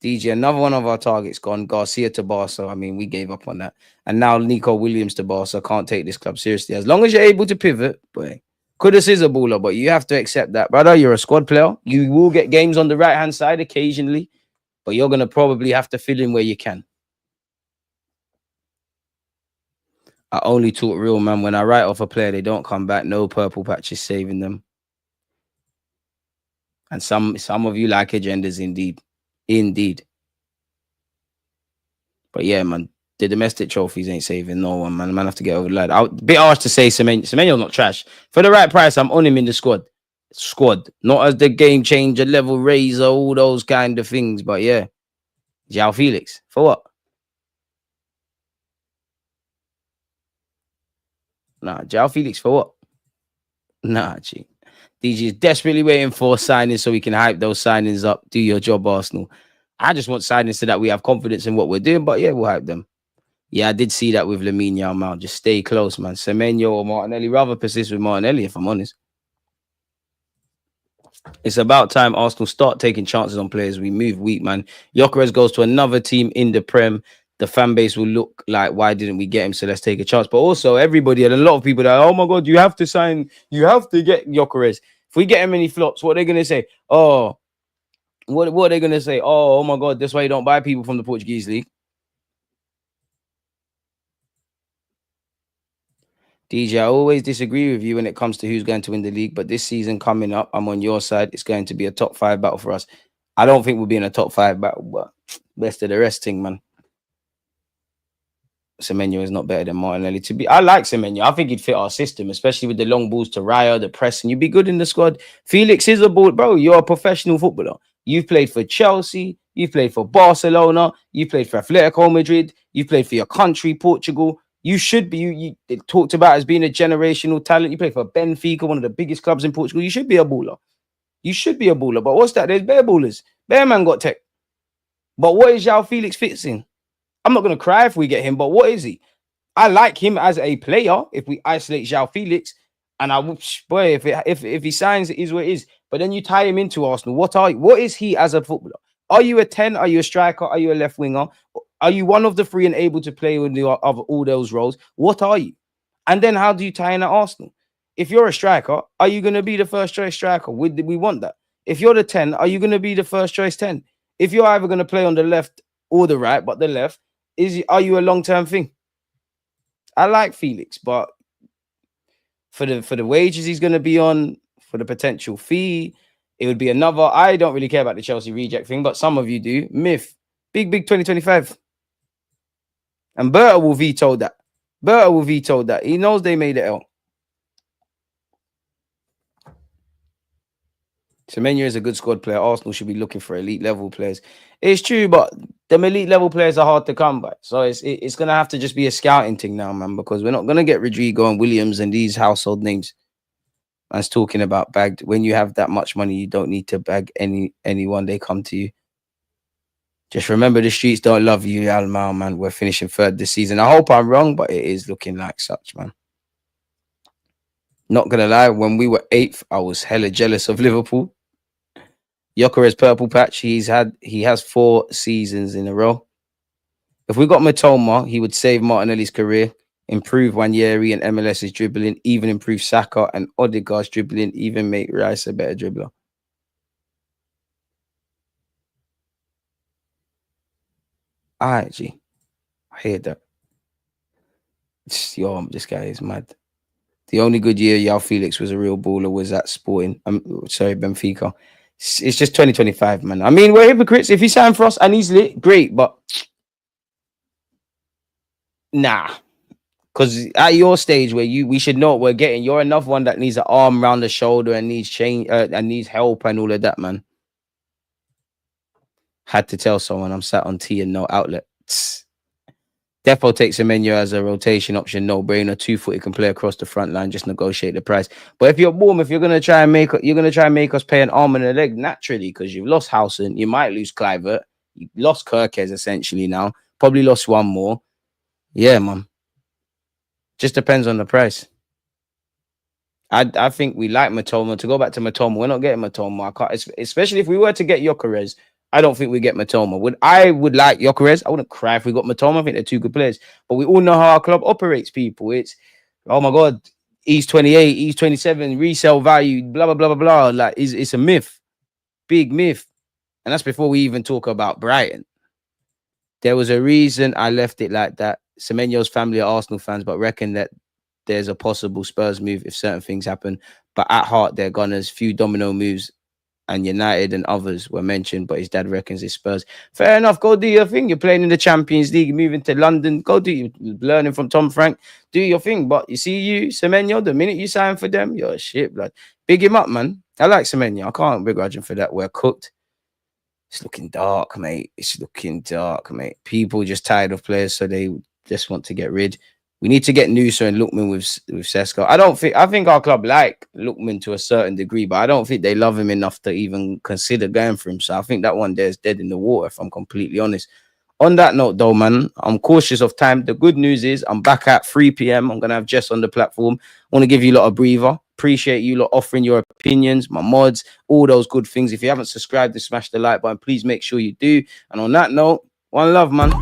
DG, another one of our targets gone. Garcia to Barca. I mean, we gave up on that. And now Nico Williams to Barca. Can't take this club seriously. As long as you're able to pivot, boy. Kudus is a baller, but you have to accept that, brother. You're a squad player. You will get games on the right-hand side occasionally, but you're going to probably have to fill in where you can. I only talk real, man. When I write off a player, they don't come back. No purple patches saving them. And some of you like agendas, indeed. Indeed. But yeah, man, the domestic trophies ain't saving no one, man. Man have to get over the line. A bit harsh to say Semenyo's not trash. For the right price, I'm on him in the squad. Not as the game changer, level raiser, all those kind of things. But yeah, João Felix. For what? Nah, João Felix for what? Nah, G. DG is desperately waiting for signings so we can hype those signings up. Do your job, Arsenal. I just want signings so that we have confidence in what we're doing. But yeah, we'll hype them. Yeah, I did see that with Lamine Yamal. Just stay close, man. Semenyo or Martinelli. Rather persist with Martinelli, if I'm honest. It's about time Arsenal start taking chances on players. We move weak, man. Gyökeres goes to another team in the Prem. The fan base will look like, why didn't we get him? So let's take a chance. But also, everybody and a lot of people that, oh my God, you have to get Gyökeres. If we get him any flops, what are they going to say? Oh, what are they going to say? Oh my God, that's why you don't buy people from the Portuguese league. DJ, I always disagree with you when it comes to who's going to win the league, but this season coming up, I'm on your side. It's going to be a top 5 battle for us. I don't think we'll be in a top 5 battle, but best of the rest thing, man. Semenyo is not better than Martinelli. I like Semenyo. I think he'd fit our system, especially with the long balls to Raya, the pressing. You'd be good in the squad. Felix is a ball, bro. You're a professional footballer. You've played for Chelsea. You've played for Barcelona. You've played for Atletico Madrid. You've played for your country, Portugal. You should be. You talked about as being a generational talent. You play for Benfica, one of the biggest clubs in Portugal. You should be a baller. But what's that? There's bare ballers. Bare man got tech. But what is João Felix fits in? I'm not going to cry if we get him, but what is he? I like him as a player if we isolate João Felix. And boy, if he signs, it is what it is. But then you tie him into Arsenal. What is he as a footballer? Are you a 10? Are you a striker? Are you a left winger? Are you one of the 3 and able to play with all those roles? What are you? And then how do you tie in at Arsenal? If you're a striker, are you going to be the first choice striker? We want that. If you're the 10, are you going to be the first choice 10? If you're either going to play on the left or the right, but the left, are you a long-term thing? I like Felix, but for the wages he's going to be on, for the potential fee, It would be another. I don't really care about the Chelsea reject thing, but some of you do. Myth. Big 2025. And Berta will veto that. Berta will veto that. He knows they made it L. Semenyo is a good squad player. Arsenal should be looking for elite level players. It's true, but them elite level players are hard to come by. So it's going to have to just be a scouting thing now, man, because we're not going to get Rodrigo and Williams and these household names. Man's talking about bagged. When you have that much money, you don't need to bag anyone. They come to you. Just remember, the streets don't love you, Almar, man. We're finishing third this season. I hope I'm wrong, but it is looking like such, man. Not gonna lie, when we were 8th, I was hella jealous of Liverpool. Gyökeres purple patch. He has 4 seasons in a row. If we got Matoma, he would save Martinelli's career, improve Wanyeri and MLS's dribbling, even improve Saka and Odegaard's dribbling, even make Rice a better dribbler. Alright, G. I hear that. Yo, this guy is mad. The only good year Yao Felix was a real baller was at Sporting. Benfica. It's just 2025, man. I mean, we're hypocrites. If he signed for us and he's lit, great, but nah. Because at your stage where we should know what we're getting, you're another one that needs an arm around the shoulder and needs change and needs help and all of that, man. Had to tell someone I'm sat on tea and no outlet. Defo takes Semenyo as a rotation option, no brainer. 2-footed can play across the front line, just negotiate the price. But if you're boom, if you're gonna try and make us pay an arm and a leg naturally, because you've lost Howson, you might lose Kluivert, you lost Gyökeres essentially now, probably lost one more. Yeah, man. Just depends on the price. I think we like Matoma. To go back to Matoma, we're not getting Matoma. I can't, especially if we were to get Gyökeres. I don't think we get Matoma. I would like Gyökeres. I wouldn't cry if we got Matoma. I think they're 2 good players. But we all know how our club operates, people. It's, oh my God, he's 28, he's 27, resale value, blah, blah, blah, blah, blah. Like, it's a myth. Big myth. And that's before we even talk about Brighton. There was a reason I left it like that. Semenyo's family are Arsenal fans, but reckon that there's a possible Spurs move if certain things happen. But at heart, they're Gunners. Few domino moves. And United and others were mentioned, but his dad reckons it's Spurs. Fair enough. Go do your thing. You're playing in the Champions League, moving to London. Go do you learning from Tom Frank. Do your thing. But you see, Semenyo, the minute you sign for them, you're shit, blood. Big him up, man. I like Semenyo. I can't begrudge him for that. We're cooked. It's looking dark, mate. It's looking dark, mate. People just tired of players, so they just want to get rid. We need to get Noosa and Lookman with Sesko. I think our club like Lookman to a certain degree, but I don't think they love him enough to even consider going for him. So I think that one there is dead in the water, if I'm completely honest. On that note, though, man, I'm cautious of time. The good news is I'm back at 3 p.m. I'm going to have Jess on the platform. I want to give you a lot of breather. Appreciate you lot offering your opinions, my mods, all those good things. If you haven't subscribed, to smash the like button. Please make sure you do. And on that note, one love, man.